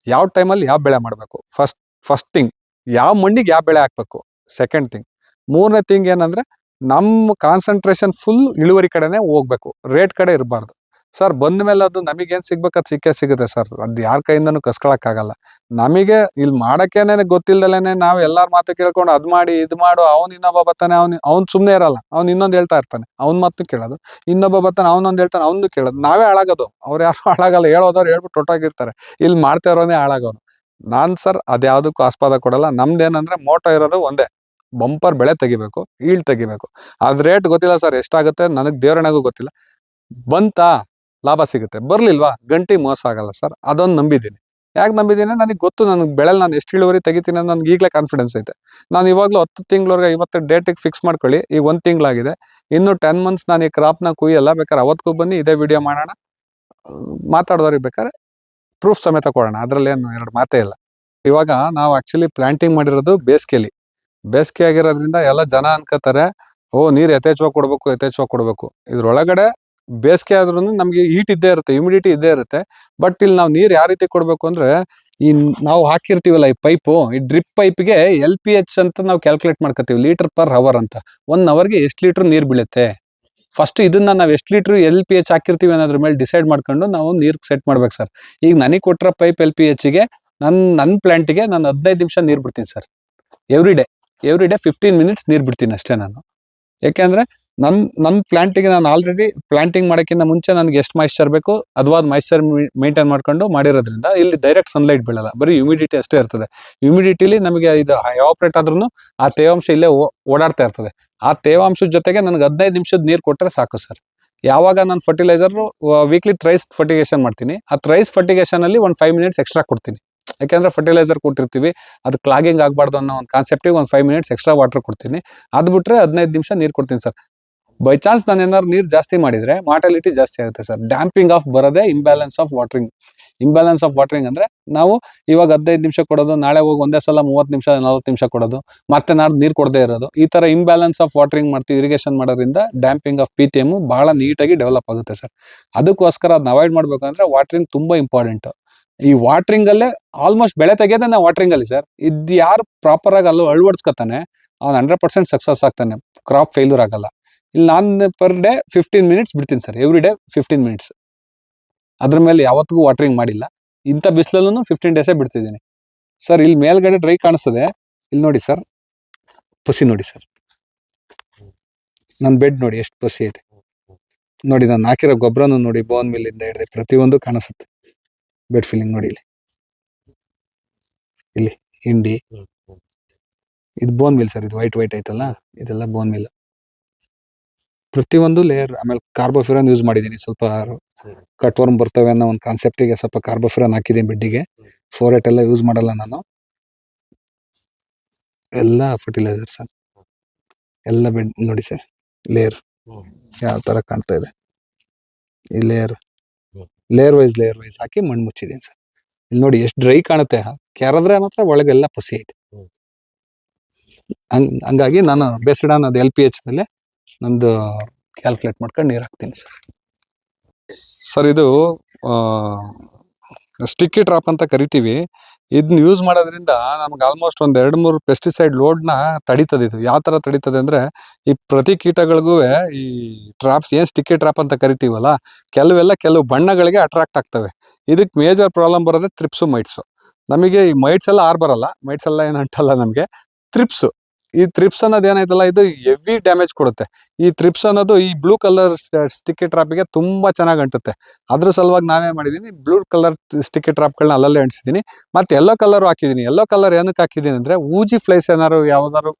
ಯಾವ ಟೈಮಲ್ಲಿ ಯಾವ ಬೆಳೆ ಮಾಡಬೇಕು, ಫಸ್ಟ್ ಥಿಂಗ್ ಯಾವ ಮಣ್ಣಿಗೆ ಯಾವ ಬೆಳೆ ಹಾಕ್ಬೇಕು, ಸೆಕೆಂಡ್ ಥಿಂಗ್. ಮೂರನೇ ಥಿಂಗ್ ಏನಂದ್ರೆ ನಮ್ಮ ಕಾನ್ಸಂಟ್ರೇಷನ್ ಫುಲ್ ಇಳುವರಿ ಕಡೆನೆ ಹೋಗ್ಬೇಕು, ರೇಟ್ ಕಡೆ ಇರಬಾರ್ದು ಸರ್. ಬಂದ ಮೇಲೆ ಅದು ನಮಗೇನ್ ಸಿಗ್ಬೇಕು ಅದು ಸಿಗುತ್ತೆ ಸರ್. ಅದು ಯಾರ ಕೈಯಿಂದನೂ ಕಸ್ಕೊಳಕ್ಕಾಗಲ್ಲ. ನಮಗೆ ಇಲ್ಲಿ ಮಾಡಕ್ಕೇನೆ ಗೊತ್ತಿಲ್ದಲೇನೆ ನಾವು ಎಲ್ಲಾರ ಮಾತು ಕೇಳ್ಕೊಂಡು ಅದ್ ಮಾಡಿ ಇದ್ ಮಾಡು, ಅವ್ನು ಇನ್ನೊಬ್ಬ ಬರ್ತಾನೆ, ಅವ್ನು ಸುಮ್ನೆ ಇರಲ್ಲ, ಅವ್ನು ಇನ್ನೊಂದು ಹೇಳ್ತಾ ಇರ್ತಾನೆ, ಅವ್ನ ಮಾತು ಕೇಳೋದು. ಇನ್ನೊಬ್ಬ ಬರ್ತಾನೆ, ಅವನೊಂದು ಹೇಳ್ತಾನೆ, ಅವ್ನು ಕೇಳೋದು. ನಾವೇ ಹಾಳಾಗೋದು, ಅವ್ರು ಯಾರು ಹಾಳಾಗಲ್ಲ. ಹೇಳೋದವ್ರು ಹೇಳ್ಬಿಟ್ಟು ಹೊಟ್ಟೋಗಿರ್ತಾರೆ. ಇಲ್ಲಿ ಮಾಡ್ತಾ ಇರೋನೇ ಹಾಳಾಗೋನು. ನಾನ್ ಸರ್ ಅದ್ಯಾವುದಕ್ಕೂ ಆಸ್ಪದ ಕೊಡಲ್ಲ. ನಮ್ದೇನಂದ್ರೆ ಮೋಟೋ ಇರೋದು ಒಂದೇ, ಬಂಪರ್ ಬೆಳೆ ತೆಗಿಬೇಕು, ಈಳ್ ತೆಗಿಬೇಕು. ಅದ್ ರೇಟ್ ಗೊತ್ತಿಲ್ಲ ಸರ್ ಎಷ್ಟಾಗುತ್ತೆ, ನನಗ್ ದೇವರಣೆಗೂ ಗೊತ್ತಿಲ್ಲ. ಬಂತಾ ಲಾಭ ಸಿಗುತ್ತೆ, ಬರ್ಲಿಲ್ವಾ ಗಂಟಿಗೆ ಮೋಸ ಆಗಲ್ಲ ಸರ್. ಅದೊಂದು ನಂಬಿದ್ದೀನಿ. ಯಾಕೆ ನಂಬಿದ್ದೀನಿ? ನನಗೆ ಗೊತ್ತು ನನಗೆ ಬೆಳೆಲಿ ನಾನು ಎಷ್ಟು ಇಳುವರಿ ತೆಗಿತೀನಿ ಅಂತ ನನಗೆ ಈಗಲೇ ಕಾನ್ಫಿಡೆನ್ಸ್ ಐತೆ. ನಾನು ಇವಾಗಲೂ 10 ತಿಂಗಳವರೆಗೆ ಇವತ್ತು ಡೇಟಿಗೆ ಫಿಕ್ಸ್ ಮಾಡ್ಕೊಳ್ಳಿ. ಈಗ 1 ತಿಂಗಳಾಗಿದೆ, ಇನ್ನು 10 ಮಂತ್ಸ್ ನಾನು ಈ ಕ್ರಾಪ್ನ ಕುಯ್ಯಲ್ಲ. ಬೇಕಾದ್ರೆ ಅವತ್ತಿಗೂ ಬನ್ನಿ ಇದೇ ವಿಡಿಯೋ ಮಾಡೋಣ, ಮಾತಾಡೋರಿಗೆ ಬೇಕಾದ್ರೆ ಪ್ರೂಫ್ ಸಮೇತ ಕೊಡೋಣ. ಅದ್ರಲ್ಲೇನು ಎರಡು ಮಾತೇ ಇಲ್ಲ. ಇವಾಗ ನಾವು ಆಕ್ಚುಲಿ ಪ್ಲಾಂಟಿಂಗ್ ಮಾಡಿರೋದು ಬೇಸಿಗೆ ಆಗಿರೋದ್ರಿಂದ ಎಲ್ಲ ಜನ ಅನ್ಕೋತಾರೆ, ನೀರು ಯಥೇಚ್ಛವಾಗಿ ಕೊಡ್ಬೇಕು. ಇದ್ರೊಳಗಡೆ ಬೇಸಿಗೆ ಆದ್ರೂ ನಮ್ಗೆ ಹೀಟ್ ಇದ್ದೇ ಇರುತ್ತೆ, ಹ್ಯೂಮಿಡಿಟಿ ಇದ್ದೇ ಇರುತ್ತೆ. ಬಟ್ ಇಲ್ಲಿ ನಾವು ನೀರು ಯಾವ ರೀತಿ ಕೊಡ್ಬೇಕು ಅಂದ್ರೆ, ನಾವು ಹಾಕಿರ್ತೀವಲ್ಲ ಈ ಪೈಪು, ಈ ಡ್ರಿಪ್ ಪೈಪ್ಗೆ LPH ಅಂತ ನಾವು ಕ್ಯಾಲ್ಕುಲೇಟ್ ಮಾಡ್ಕೋತೀವಿ, ಲೀಟರ್ ಪರ್ ಅವರ್ ಅಂತ. 1 ಅವರ್ಗೆ ಎಷ್ಟು ಲೀಟರ್ ನೀರು ಬೀಳುತ್ತೆ. ಫಸ್ಟ್ ಇದನ್ನ ನಾವು ಎಷ್ಟು ಲೀಟರ್ LPH ಹಾಕಿರ್ತೀವಿ ಅನ್ನೋದ್ರ ಮೇಲೆ ಡಿಸೈಡ್ ಮಾಡ್ಕೊಂಡು ನಾವು ನೀರು ಸೆಟ್ ಮಾಡ್ಬೇಕು ಸರ್. ಈಗ ನನಗೆ ಕೊಟ್ಟಿರೋ ಪೈಪ್ LPHಗೆ ನನ್ನ ಪ್ಲಾಂಟಿಗೆ ನಾನು 15 ನಿಮಿಷ ನೀರು ಬಿಡ್ತೀನಿ ಸರ್. ಎವ್ರಿ ಡೇ 15 ಮಿನಿಟ್ಸ್ ನೀರು ಬಿಡ್ತೀನಿ ಅಷ್ಟೇ ನಾನು. ಯಾಕೆಂದ್ರೆ ನನ್ನ ಪ್ಲಾಂಟಿಗೆ ನಾನು ಆಲ್ರೆಡಿ ಪ್ಲಾಂಟಿಂಗ್ ಮಾಡೋಕ್ಕಿಂತ ಮುಂಚೆ ನನಗೆ ಎಷ್ಟು ಮಾಯಿಶ್ಚರ್ ಬೇಕು ಅದ್ವಾದ ಮಾಯಿಶ್ಚರ್ ಮೇಂಟೈನ್ ಮಾಡ್ಕೊಂಡು ಮಾಡಿರೋದ್ರಿಂದ ಇಲ್ಲಿ ಡೈರೆಕ್ಟ್ ಸನ್ಲೈಟ್ ಬೀಳಲ್ಲ, ಬರೀ ಹ್ಯೂಮಿಡಿಟಿ ಅಷ್ಟೇ ಇರ್ತದೆ. ಹ್ಯೂಮಿಡಿಟಿಲಿ ನಮಗೆ ಇದು ಎವಾಪರೇಟ್ ಆದ್ರೂ ಆ ತೇವಾಂಶ ಇಲ್ಲೇ ಓಡಾಡ್ತಾ ಇರ್ತದೆ. ಆ ತೇವಾಂಶದ ಜೊತೆಗೆ ನನಗೆ 15 ನಿಮಿಷದ ನೀರು ಕೊಟ್ಟರೆ ಸಾಕು ಸರ್. ಯಾವಾಗ ನಾನು ಫರ್ಟಿಲೈಸರ್ ವೀಕ್ಲಿ ಥ್ರೈಸ್ ಫರ್ಟಿಗೇಷನ್ ಮಾಡ್ತೀನಿ, ಆ ಥ್ರೈಸ್ ಫರ್ಟಿಗೇಷನ್ ಅಲ್ಲಿ ಒಂದು 5 ಮಿನಿಟ್ಸ್ ಎಕ್ಸ್ಟ್ರಾ ಕೊಡ್ತೀನಿ. ಯಾಕೆಂದ್ರೆ ಫರ್ಟಿಲೈಸರ್ ಕೊಟ್ಟಿರ್ತೀವಿ, ಅದು ಕ್ಲಾಗಿಂಗ್ ಆಗಬಾರ್ದು ಅನ್ನೋ ಒಂದು ಕಾನ್ಸೆಪ್ಟಿಗೆ ಒಂದು 5 ಮಿನಿಟ್ಸ್ ಎಕ್ಸ್ಟ್ರಾ ವಾಟರ್ ಕೊಡ್ತೀನಿ. ಅದು ಬಿಟ್ರೆ 15 ನಿಮಿಷ ನೀರು ಕೊಡ್ತೀನಿ ಸರ್. ಬೈ ಚಾನ್ಸ್ ನಾನು ಏನಾದ್ರು ನೀರು ಜಾಸ್ತಿ ಮಾಡಿದ್ರೆ ಮಾರ್ಟಾಲಿಟಿ ಜಾಸ್ತಿ ಆಗುತ್ತೆ ಸರ್. ಡ್ಯಾಂಪಿಂಗ್ ಆಫ್ ಬರೋದೇ imbalance of watering. Imbalance of watering ಅಂದ್ರೆ ನಾವು ಇವಾಗ 15 ನಿಮಿಷ ಕೊಡೋದು, ನಾಳೆ ಹೋಗಿ ಒಂದೇ ಸಲ 30 ನಿಮಿಷ 40 ನಿಮಿಷ ಕೊಡೋದು, ಮತ್ತೆ ನಾಳೆ ನೀರು ಕೊಡದೇ ಇರೋದು, ಈ ತರ ಇಂಬ್ಯಾಲೆನ್ಸ್ ಆಫ್ ವಾಟರಿಂಗ್ ಮಾಡ್ತೀವಿ. ಇರಿಗೇಷನ್ ಮಾಡೋದ್ರಿಂದ ಡ್ಯಾಂಪಿಂಗ್ ಆಫ್ PTM ಬಹಳ ನೀಟಾಗಿ ಡೆವಲಪ್ ಆಗುತ್ತೆ ಸರ್. ಅದಕ್ಕೋಸ್ಕರ ಅದನ್ನ ಅವಾಯ್ಡ್ ಮಾಡ್ಬೇಕಂದ್ರೆ ವಾಟರಿಂಗ್ ತುಂಬಾ ಇಂಪಾರ್ಟೆಂಟ್. ಈ ವಾಟರಿಂಗ್ ಅಲ್ಲೇ ಆಲ್ಮೋಸ್ಟ್ ಬೆಳೆ ತೆಗೆಯೋದೇ ನಾವು ವಾಟರಿಂಗ್ ಅಲ್ಲಿ ಸರ್. ಇದು ಯಾರು ಪ್ರಾಪರ್ ಆಗಿ ಅಳವಡಿಸ್ಕೊತಾನೆ ಅವ್ನು 100% ಸಕ್ಸಸ್ ಆಗ್ತಾನೆ, ಕ್ರಾಪ್ ಫೇಲ್ಯೂರ್ ಆಗಲ್ಲ. ಇಲ್ಲಿ ನಾನು ಪರ್ ಡೇ 15 ಮಿನಿಟ್ಸ್ ಬಿಡ್ತೀನಿ ಸರ್, ಎವ್ರಿ ಡೇ 15 ಮಿನಿಟ್ಸ್. ಅದ್ರ ಮೇಲೆ ಯಾವತ್ತಿಗೂ ವಾಟರಿಂಗ್ ಮಾಡಿಲ್ಲ. ಇಂಥ ಬಿಸಿಲಲ್ಲೂ 15 ಡೇಸೇ ಬಿಡ್ತಿದ್ದೀನಿ ಸರ್. ಇಲ್ಲಿ ಮೇಲ್ಗಡೆ ಡ್ರೈ ಕಾಣಿಸ್ತದೆ, ಇಲ್ಲಿ ನೋಡಿ ಸರ್, ಪಸಿ ನೋಡಿ ಸರ್, ನನ್ನ ಬೆಡ್ ನೋಡಿ ಎಷ್ಟು ಪಸಿ ಐತೆ ನೋಡಿ. ನಾನು ಹಾಕಿರೋ ಗೊಬ್ಬರನು ನೋಡಿ, ಬೋನ್ ಮಿಲ್ಲಿಂದ ಹಿಡಿದು ಪ್ರತಿಯೊಂದು ಕಾಣಿಸುತ್ತೆ. ಬೆಡ್ ಫೀಲಿಂಗ್ ನೋಡಿ, ಇಲ್ಲಿ ಹಿಂಡಿ, ಇದು ಬೋನ್ ಮಿಲ್ ಸರ್. ಇದು ವೈಟ್ ಐತಲ್ಲ, ಇದೆಲ್ಲ ಬೋನ್ ಮಿಲ್. ಪ್ರತಿಯೊಂದು ಲೇಯರ್. ಆಮೇಲೆ ಕಾರ್ಬೋಫಿರಾನ್ ಯೂಸ್ ಮಾಡಿದ್ದೀನಿ. ಸ್ವಲ್ಪ ಕಟ್ವರ್ಮ್ ಬರ್ತವೆ ಅನ್ನೋ ಒಂದು ಕಾನ್ಸೆಪ್ಟಿಗೆ ಸ್ವಲ್ಪ ಕಾರ್ಬೋಫಿರಾನ್ ಹಾಕಿದ್ದೀನಿ ಬೆಡ್ಡಿಗೆ. 4-8 ಎಲ್ಲ ಯೂಸ್ ಮಾಡಲ್ಲ ನಾನು. ಎಲ್ಲ ಫರ್ಟಿಲೈಸರ್ ಸರ್, ಎಲ್ಲ ಬೆಡ್ ನೋಡಿ ಸರ್. ಲೇಯರ್ ಯಾವ ತರ ಕಾಣ್ತಾ ಇದೆ. ಈ ಲೇಯರ್ ವೈಸ್ ಹಾಕಿ ಮಣ್ಣು ಮುಚ್ಚಿದ್ದೀನಿ ಸರ್. ಇಲ್ಲಿ ನೋಡಿ ಎಷ್ಟು ಡ್ರೈ ಕಾಣುತ್ತೆ. ಕೆರೆದ್ರೆ ಮಾತ್ರ ಒಳಗೆಲ್ಲ ಪಸಿ ಐತೆ. ಹಂಗಾಗಿ ನಾನು ಬೇಸ್ಡ್ ಆನ್ ಅದು LPH ಮೇಲೆ ನಂದು ಕ್ಯಾಲ್ಕುಲೇಟ್ ಮಾಡ್ಕೊಂಡು ನೀರು ಹಾಕ್ತೀನಿ ಸರ್. ಸರ್ ಇದು ಸ್ಟಿಕ್ಕಿ ಟ್ರಾಪ್ ಅಂತ ಕರಿತೀವಿ. ಇದನ್ನ ಯೂಸ್ ಮಾಡೋದ್ರಿಂದ ನಮ್ಗೆ ಆಲ್ಮೋಸ್ಟ್ ಒಂದು 2-3 ಪೆಸ್ಟಿಸೈಡ್ ಲೋಡ್ನ ತಡೀತದೆ. ಇದು ಯಾವ ತರ ತಡೀತದೆ ಅಂದ್ರೆ, ಈ ಪ್ರತಿ ಕೀಟಗಳಿಗೂ ಈ ಟ್ರಾಪ್ಸ್ ಏನ್ ಸ್ಟಿಕ್ಕಿ ಟ್ರಾಪ್ ಅಂತ ಕರಿತೀವಲ್ಲ, ಕೆಲವು ಬಣ್ಣಗಳಿಗೆ ಅಟ್ರಾಕ್ಟ್ ಆಗ್ತವೆ. ಇದಕ್ಕೆ ಮೇಜರ್ ಪ್ರಾಬ್ಲಮ್ ಬರೋದೇ ಥ್ರಿಪ್ಸು, ಮೈಟ್ಸು. ನಮಗೆ ಈ ಮೈಟ್ಸ್ ಎಲ್ಲ ಬರಲ್ಲ, ಮೈಟ್ಸ್ ಎಲ್ಲ ಏನು ಅಂಟಲ್ಲ ನಮಗೆ. ಥ್ರಿಪ್ಸ್, ಈ ಥ್ರಿಪ್ಸ್ ಅನ್ನೋದು ಏನಾಯ್ತಲ್ಲ, ಇದು ಹೆವಿ ಡ್ಯಾಮೇಜ್ ಕೊಡುತ್ತೆ. ಈ ಥ್ರಿಪ್ಸ್ ಅನ್ನೋದು ಈ ಬ್ಲೂ ಕಲರ್ ಸ್ಟಿಕ್ಕಿ ಟ್ರಾಪಿಗೆ ತುಂಬಾ ಚೆನ್ನಾಗಿ ಅಂಟುತ್ತೆ. ಅದ್ರ ಸಲುವಾಗಿ ನಾವೇನ್ ಮಾಡಿದೀನಿ, ಬ್ಲೂ ಕಲರ್ ಸ್ಟಿಕ್ಕಿ ಟ್ರಾಪ್ಗಳನ್ನ ಅಲ್ಲಲ್ಲೇ ಅಂಟಿಸಿದೀನಿ. ಮತ್ತೆ ಯೆಲ್ಲೋ ಕಲರ್ ಹಾಕಿದೀನಿ. ಯೆಲ್ಲೋ ಕಲರ್ ಏನಕ್ಕೆ ಹಾಕಿದೀನಿ ಅಂದ್ರೆ, ಊಜಿ ಫ್ಲೈಸ್ ಏನಾರು ಯಾವ್ದಾದ್ರು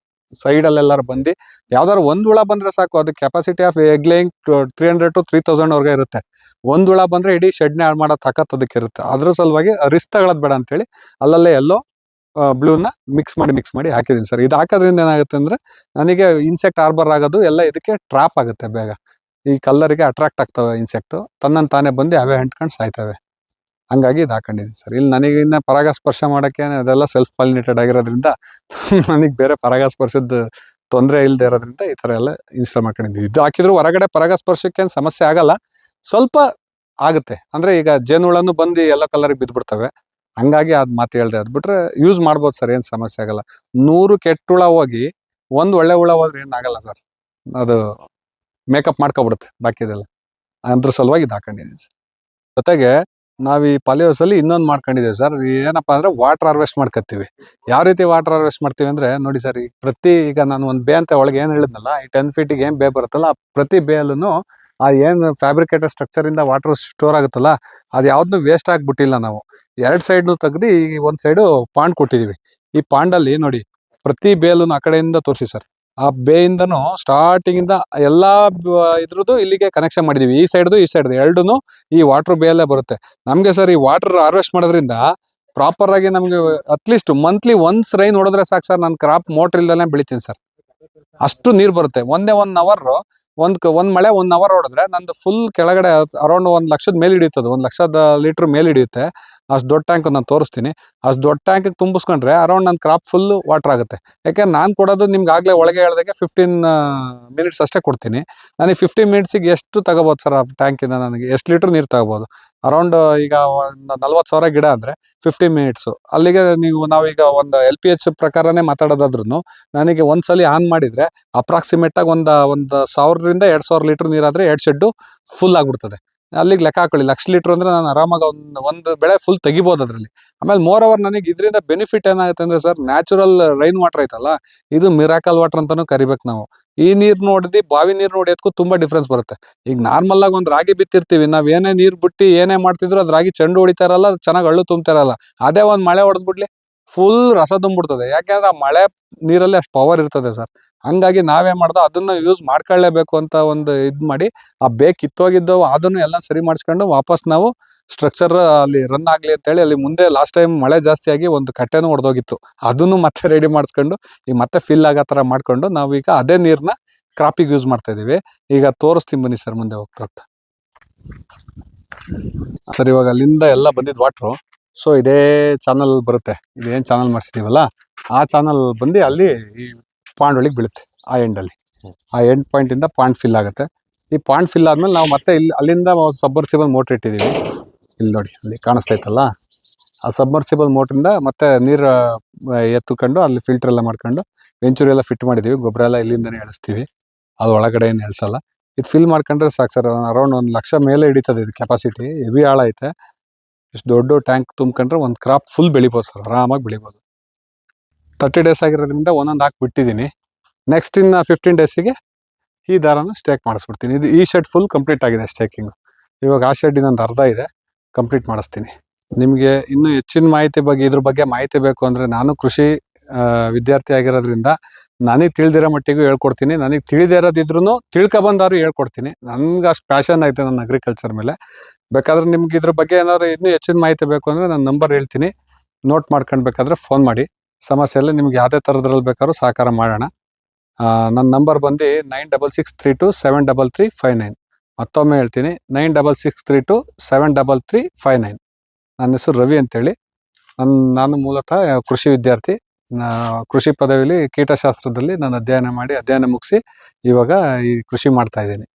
ಸೈಡ್ ಅಲ್ಲೆಲ್ಲಾರು ಬಂದು ಯಾವ್ದಾದ್ರು ಒಂದ್ ಹುಳ ಬಂದ್ರೆ ಸಾಕು, ಅದು capacity of egg laying 300 to 3000 ವರ್ಗೆ ಇರುತ್ತೆ. ಒಂದ್ ಹುಳ ಬಂದ್ರೆ ಇಡೀ ಶೆಡ್ನೆ ಹಾಳು ಮಾಡೋ ತಾಕತ್ ಅದಕ್ಕೆ ಇರುತ್ತೆ. ಅದ್ರ ಸಲುವಾಗಿ ರಿಸ್ಕ್ ತಗೊಳ್ಳೋದು ಬೇಡ ಅಂತೇಳಿ ಅಲ್ಲಲ್ಲೇ ಎಲ್ಲೋ ಬ್ಲೂನ ಮಿಕ್ಸ್ ಮಾಡಿ ಹಾಕಿದೀನಿ ಸರ್. ಇದು ಹಾಕೋದ್ರಿಂದ ಏನಾಗುತ್ತೆ ಅಂದ್ರೆ, ನನಗೆ ಇನ್ಸೆಕ್ಟ್ ಆರ್ಬರ್ ಆಗೋದು ಎಲ್ಲ ಇದಕ್ಕೆ ಟ್ರಾಪ್ ಆಗುತ್ತೆ ಬೇಗ. ಈ ಕಲ್ಲರಿಗೆ ಅಟ್ರಾಕ್ಟ್ ಆಗ್ತವೆ ಇನ್ಸೆಕ್ಟ್, ತಾನೇ ಬಂದು ಅವೇ ಅಂಟ್ಕೊಂಡು ಸಾಯ್ತವೆ. ಹಂಗಾಗಿ ಇದು ಹಾಕೊಂಡಿದ್ದೀನಿ ಸರ್. ಇಲ್ಲಿ ನನಗೆ ಇನ್ನ ಪರಾಗಸ್ಪರ್ಶ ಮಾಡಕ್ಕೆ ಅದೆಲ್ಲ ಸೆಲ್ಫ್ ಪಾಲಿನೇಟೆಡ್ ಆಗಿರೋದ್ರಿಂದ ನನಗೆ ಬೇರೆ ಪರಾಗಸ್ಪರ್ಶದ ತೊಂದರೆ ಇಲ್ಲದೆ ಇರೋದ್ರಿಂದ ಈ ತರ ಎಲ್ಲ ಇನ್ಸ್ಟಾಲ್ ಮಾಡ್ಕೊಂಡಿದ್ದೀನಿ. ಇದು ಹಾಕಿದ್ರು ಹೊರಗಡೆ ಪರಾಗಸ್ಪರ್ಶಕ್ಕೆ ಏನು ಸಮಸ್ಯೆ ಆಗಲ್ಲ, ಸ್ವಲ್ಪ ಆಗುತ್ತೆ. ಅಂದ್ರೆ ಈಗ ಜೇನುಹುಳನು ಬಂದು ಎಲ್ಲ ಕಲರಿಗೆ ಬಿದ್ದ್ಬಿಡ್ತವೆ. ಹಂಗಾಗಿ ಅದ್ ಮಾತು ಹೇಳ್ದೆ. ಅದ್ ಬಿಟ್ರೆ ಯೂಸ್ ಮಾಡ್ಬೋದು ಸರ್, ಏನ್ ಸಮಸ್ಯೆ ಆಗಲ್ಲ. 100 ಕೆಟ್ಟ ಹುಳ ಹೋಗಿ ಒಂದ್ ಒಳ್ಳೆ ಹುಳ ಹೋದ್ರೆ ಏನಾಗಲ್ಲ ಸರ್, ಅದು ಮೇಕಪ್ ಮಾಡ್ಕೊಬಿಡುತ್ತೆ ಬಾಕಿದೆಲ್ಲ. ಅದ್ರ ಸಲುವಾಗಿ ಇದು ಹಾಕೊಂಡಿದ್ದೀನಿ ಸರ್. ಜೊತೆಗೆ ನಾವ್ ಈ ಪಾಲಿಹೌಸ್ ಅಲ್ಲಿ ಇನ್ನೊಂದು ಮಾಡ್ಕೊಂಡಿದ್ದೀವಿ ಸರ್. ಏನಪ್ಪಾ ಅಂದ್ರೆ ವಾಟರ್ ಹಾರ್ವೆಸ್ಟ್ ಮಾಡ್ಕೊತೀವಿ. ಯಾವ ರೀತಿ ವಾಟರ್ ಹಾರ್ವೆಸ್ಟ್ ಮಾಡ್ತೀವಿ ಅಂದ್ರೆ, ನೋಡಿ ಸರ್, ಈಗ ನಾನು ಒಂದು ಬೇ ಅಂತ ಒಳಗೆ ಏನ್ ಹೇಳಿದ್ನಲ್ಲ, ಈ 10 ಫೀಟಿಗೆ ಏನ್ ಬೇ ಬರುತ್ತಲ್ಲ, ಪ್ರತಿ ಬೇ ಅಲ್ಲೂ ಆ ಏನ್ ಫ್ಯಾಬ್ರಿಕೇಟೆಡ್ ಸ್ಟ್ರಕ್ಚರ್ ಇಂದ ವಾಟರ್ ಸ್ಟೋರ್ ಆಗುತ್ತಲ್ಲ, ಅದು ಯಾವ್ದು ವೇಸ್ಟ್ ಆಗ್ಬಿಟ್ಟಿಲ್ಲ. ನಾವು 2 ಸೈಡ್ನು ತೆಗ್ದು ಈ ಒಂದ್ ಸೈಡು ಪಾಂಡ್ ಕೊಟ್ಟಿದೀವಿ. ಈ ಪಾಂಡಲ್ಲಿ ನೋಡಿ, ಪ್ರತಿ ಬೇಲನ್ನು ಆ ಕಡೆಯಿಂದ ತೋರಿಸಿ ಸರ್. ಆ ಬೇಯಿಂದನು ಸ್ಟಾರ್ಟಿಂಗ್ ಇಂದ ಎಲ್ಲಾ ಇದ್ರದ್ದು ಇಲ್ಲಿಗೆ ಕನೆಕ್ಷನ್ ಮಾಡಿದೀವಿ. ಈ ಸೈಡ್ದು ಎರಡೂನು ಈ ವಾಟರ್ ಬೇಯಲ್ಲೇ ಬರುತ್ತೆ ನಮ್ಗೆ ಸರ್. ಈ ವಾಟರ್ ಹಾರ್ವೆಸ್ಟ್ ಮಾಡೋದ್ರಿಂದ ಪ್ರಾಪರ್ ಆಗಿ ನಮ್ಗೆ ಅಟ್ಲೀಸ್ಟ್ ಮಂತ್ಲಿ ಒನ್ಸ್ ರೈನ್ ಹೊಡೆದ್ರೆ ಸಾಕು ಸರ್, ನಾನು ಕ್ರಾಪ್ ಮೋಟರ್ ಇಲ್ದಲೇ ಬೆಳಿತೀನಿ ಸರ್. ಅಷ್ಟು ನೀರ್ ಬರುತ್ತೆ. ಒಂದೇ 1 ಅವರ್ ಒಂದ್ ಮಳೆ 1 ಅವರ್ ಹೊಡೆದ್ರೆ ನಂದು ಫುಲ್ ಕೆಳಗಡೆ ಅರೌಂಡ್ 1 ಲಕ್ಷದ ಮೇಲೆ ಹಿಡಿಯುತ್ತದೆ. 1 ಲಕ್ಷದ ಲೀಟರ್ ಮೇಲೆ ಹಿಡಿಯುತ್ತೆ. ಅಷ್ಟು ದೊಡ್ಡ ಟ್ಯಾಂಕ್ ನಾನು ತೋರಿಸ್ತೀನಿ. ಅಷ್ಟು ದೊಡ್ಡ ಟ್ಯಾಂಕ್ ತುಂಬಿಸ್ಕೊಂಡ್ರೆ ಅರೌಂಡ್ ನನ್ನ ಕ್ರಾಪ್ ಫುಲ್ ವಾಟರ್ ಆಗುತ್ತೆ. ಯಾಕೆಂದ್ರೆ ನಾನು ಕೊಡೋದು ನಿಮ್ಗೆ ಆಗ್ಲೇ ಒಳಗೆ ಹೇಳ್ದಂಗೆ 15 ಮಿನಿಟ್ಸ್ ಅಷ್ಟೇ ಕೊಡ್ತೀನಿ. ನನಗೆ 15 ಮಿನಿಟ್ಸಿಗೆ ಎಷ್ಟು ತಗೋಬಹುದು ಸರ್ ಆ ಟ್ಯಾಂಕಿಂದ? ನನಗೆ ಎಷ್ಟು ಲೀಟರ್ ನೀರು ತಗೋಬಹುದು? ಅರೌಂಡ್ ಈಗ 40,000 ಗಿಡ ಅಂದ್ರೆ 15 ಮಿನಿಟ್ಸ್ ಅಲ್ಲಿಗೆ ನಾವೀಗ ಒಂದು LPH ಪ್ರಕಾರನೇ ಮಾತಾಡೋದಾದ್ರು ನನಗೆ ಒಂದ್ಸಲಿ ಆನ್ ಮಾಡಿದ್ರೆ ಅಪ್ರಾಕ್ಸಿಮೇಟ್ ಆಗಿ ಒಂದು 1000ರಿಂದ 2000 ಲೀಟರ್ ನೀರಾದ್ರೆ 2 ಶೆಡ್ ಫುಲ್ ಆಗ್ಬಿಡ್ತದೆ. ಅಲ್ಲಿಗೆ ಲೆಕ್ಕ ಹಾಕೊಳ್ಳಿ, 1,00,000 ಲೀಟರ್ ಅಂದ್ರೆ ನಾನು ಆರಾಮಾಗಿ ಒಂದು ಬೆಳೆ ಫುಲ್ ತೆಗಿಬಹುದು ಅದ್ರಲ್ಲಿ. ಆಮೇಲೆ ಮೋರ್ ಓವರ್ ನನಗೆ ಇದರಿಂದ ಬೆನಿಫಿಟ್ ಏನಾಗುತ್ತೆ ಅಂದ್ರೆ ಸರ್, ನ್ಯಾಚುರಲ್ ರೈನ್ ವಾಟರ್ ಐತಲ್ಲ, ಇದು ಮಿರಾಕಲ್ ವಾಟರ್ ಅಂತಾನು ಕರಿಬೇಕು ನಾವು. ಈ ನೀರ್ ನೋಡಿದ್ವಿ ಬಾವಿ ನೀರ್ ನೋಡಿದ್ಕೂ ತುಂಬಾ ಡಿಫ್ರೆನ್ಸ್ ಬರುತ್ತೆ. ಈಗ ನಾರ್ಮಲ್ ಆಗಿ ಒಂದು ರಾಗಿ ಬಿತ್ತಿರ್ತೀವಿ, ನಾವ್ ಏನೇ ನೀರ್ ಬಿಟ್ಟು ಏನೇ ಮಾಡ್ತಿದ್ರು ಅದ್ ರಾಗಿ ಚೆಂಡು ಹೊಡಿತಾ ಇರಲ್ಲ, ಚೆನ್ನಾಗಿ ಹಳ್ಳು ತುಂಬ್ತಾ ಇರಲ್ಲ. ಅದೇ ಒಂದ್ ಮಳೆ ಹೊಡೆದ್ಬಿಡ್ಲಿ ಫುಲ್ ರಸ ತುಂಬಿಡ್ತದೆ. ಯಾಕೆಂದ್ರೆ ಆ ಮಳೆ ನೀರಲ್ಲಿ ಅಷ್ಟು ಪವರ್ ಇರ್ತದೆ ಸರ್. ಹಂಗಾಗಿ ನಾವೇ ಮಾಡ್ದೋ ಅದನ್ನು ಯೂಸ್ ಮಾಡ್ಕೊಳ್ಳೇಬೇಕು ಅಂತ ಒಂದು ಇದು ಮಾಡಿ ಆ ಕಿತ್ತೋಗಿದ್ದವು ಅದನ್ನು ಎಲ್ಲ ಸರಿ ಮಾಡಿಸ್ಕೊಂಡು ವಾಪಸ್ ನಾವು ಸ್ಟ್ರಕ್ಚರ್ ಅಲ್ಲಿ ರನ್ ಆಗಲಿ ಅಂತೇಳಿ ಅಲ್ಲಿ ಮುಂದೆ ಲಾಸ್ಟ್ ಟೈಮ್ ಮಳೆ ಜಾಸ್ತಿ ಆಗಿ ಒಂದು ಕಟ್ಟೆನೂ ಹೊಡೆದೋಗಿತ್ತು, ಅದನ್ನು ಮತ್ತೆ ರೆಡಿ ಮಾಡಿಸ್ಕೊಂಡು ಈಗ ಮತ್ತೆ ಫಿಲ್ ಆಗೋ ಥರ ಮಾಡ್ಕೊಂಡು ನಾವೀಗ ಅದೇ ನೀರನ್ನ ಕ್ರಾಪಿಗೆ ಯೂಸ್ ಮಾಡ್ತಾ ಇದೀವಿ. ಈಗ ತೋರಿಸ್ತೀನಿ ಬನ್ನಿ ಸರ್ ಮುಂದೆ ಹೋಗ್ತಾ ಹೋಗ್ತಾ. ಸರ್ ಇವಾಗ ಅಲ್ಲಿಂದ ಎಲ್ಲ ಬಂದಿದ್ದು ವಾಟ್ರು, ಸೊ ಇದೇ ಚಾನಲ್ ಬರುತ್ತೆ, ಇದೇನು ಚಾನಲ್ ಮಾಡಿಸಿದೀವಲ್ಲ ಆ ಚಾನಲ್ ಬಂದು ಅಲ್ಲಿ ಈ ಪಾಂಡ್ ಒಳಗೆ ಬೀಳುತ್ತೆ. ಆ ಎಂಡಲ್ಲಿ ಆ ಎಂಡ್ ಪಾಯಿಂಟಿಂದ ಪಾಂಡ್ ಫಿಲ್ ಆಗುತ್ತೆ. ಈ ಪಾಂಡ್ ಫಿಲ್ ಆದ್ಮೇಲೆ ನಾವು ಮತ್ತೆ ಇಲ್ಲಿ ಅಲ್ಲಿಂದ ಸಬ್ಮರ್ಸಿಬಲ್ ಮೋಟ್ರ್ ಇಟ್ಟಿದ್ದೀವಿ. ಇಲ್ಲಿ ನೋಡಿ ಅಲ್ಲಿ ಕಾಣಿಸ್ತಾ ಇತ್ತಲ್ಲ, ಆ ಸಬ್ಮರ್ಸಿಬಲ್ ಮೋಟ್ರಿಂದ ಮತ್ತೆ ನೀರು ಎತ್ತುಕೊಂಡು ಅಲ್ಲಿ ಫಿಲ್ಟರ್ ಎಲ್ಲ ಮಾಡ್ಕೊಂಡು ವೆಂಚೂರಿ ಎಲ್ಲ ಫಿಟ್ ಮಾಡಿದ್ದೀವಿ. ಗೊಬ್ಬರ ಎಲ್ಲ ಇಲ್ಲಿಂದನೇ ಎಳಿಸ್ತೀವಿ, ಅದು ಒಳಗಡೆ ಏನು ಎಳ್ಸಲ್ಲ. ಇದು ಫಿಲ್ ಮಾಡ್ಕೊಂಡ್ರೆ ಸಾಕು ಸರ್, ಅರೌಂಡ್ 1 ಲಕ್ಷ ಮೇಲೆ ಹಿಡಿತದೆ ಇದು ಕೆಪಾಸಿಟಿ, ಹೆವಿ ಆಳ ಐತೆ. ಇಷ್ಟು ದೊಡ್ಡ ಟ್ಯಾಂಕ್ ತುಂಬ್ಕೊಂಡ್ರೆ ಒಂದು ಕ್ರಾಪ್ ಫುಲ್ ಬೆಳಿಬೋದು ಸರ್, ಆರಾಮಾಗಿ ಬೆಳಿಬೋದು. 30 ಡೇಸ್ ಆಗಿರೋದ್ರಿಂದ ಒಂದೊಂದು ಹಾಕಿ ಬಿಟ್ಟಿದ್ದೀನಿ. ನೆಕ್ಸ್ಟ್ ಇನ್ನು 15 ಡೇಸಿಗೆ ಈ ದಾರನ ಸ್ಟೇಕ್ ಮಾಡಿಸ್ಬಿಡ್ತೀನಿ. ಇದು ಈ ಶೆಡ್ ಫುಲ್ ಕಂಪ್ಲೀಟ್ ಆಗಿದೆ ಸ್ಟೇಕಿಂಗು. ಇವಾಗ ಆ ಶೆಡ್ ಇನ್ನೊಂದು ಅರ್ಧ ಇದೆ, ಕಂಪ್ಲೀಟ್ ಮಾಡಿಸ್ತೀನಿ. ನಿಮಗೆ ಇನ್ನೂ ಹೆಚ್ಚಿನ ಮಾಹಿತಿ ಬಗ್ಗೆ ಇದ್ರ ಬಗ್ಗೆ ಮಾಹಿತಿ ಬೇಕು ಅಂದರೆ ನಾನು ಕೃಷಿ ವಿದ್ಯಾರ್ಥಿ ಆಗಿರೋದ್ರಿಂದ ನನಗೆ ತಿಳಿದಿರೋ ಮಟ್ಟಿಗೂ ಹೇಳ್ಕೊಡ್ತೀನಿ. ನನಗೆ ತಿಳಿದೇ ಇರೋದಿದ್ರು ತಿಳ್ಕೊಬಂದಾರು ಹೇಳ್ಕೊಡ್ತೀನಿ. ನನ್ಗೆ ಅಷ್ಟು ಪ್ಯಾಷನ್ ಐತೆ ನನ್ನ ಅಗ್ರಿಕಲ್ಚರ್ ಮೇಲೆ. ಬೇಕಾದ್ರೆ ನಿಮ್ಗೆ ಇದ್ರ ಬಗ್ಗೆ ಏನಾದ್ರು ಇನ್ನೂ ಹೆಚ್ಚಿನ ಮಾಹಿತಿ ಬೇಕು ಅಂದರೆ ನನ್ನ ನಂಬರ್ ಹೇಳ್ತೀನಿ, ನೋಟ್ ಮಾಡ್ಕೊಳ್ಬೇಕಾದ್ರೆ ಫೋನ್ ಮಾಡಿ. ಸಮಸ್ಯೆ ಎಲ್ಲ ನಿಮ್ಗೆ ಯಾವುದೇ ಥರದ್ರಲ್ಲಿ ಬೇಕಾದ್ರೂ ಸಹಕಾರ ಮಾಡೋಣ. ನನ್ನ ನಂಬರ್ ಬಂದು 9662733599. ಮತ್ತೊಮ್ಮೆ ಹೇಳ್ತೀನಿ, 9662733599. ನನ್ನ ಹೆಸರು ರವಿ ಅಂತೇಳಿ. ನಾನು ಮೂಲತಃ ಕೃಷಿ ವಿದ್ಯಾರ್ಥಿ. ಕೃಷಿ ಪದವಿಲಿ ಕೀಟಶಾಸ್ತ್ರದಲ್ಲಿ ನಾನು ಅಧ್ಯಯನ ಮುಗಿಸಿ ಇವಾಗ ಈ ಕೃಷಿ ಮಾಡ್ತಾ ಇದ್ದೀನಿ.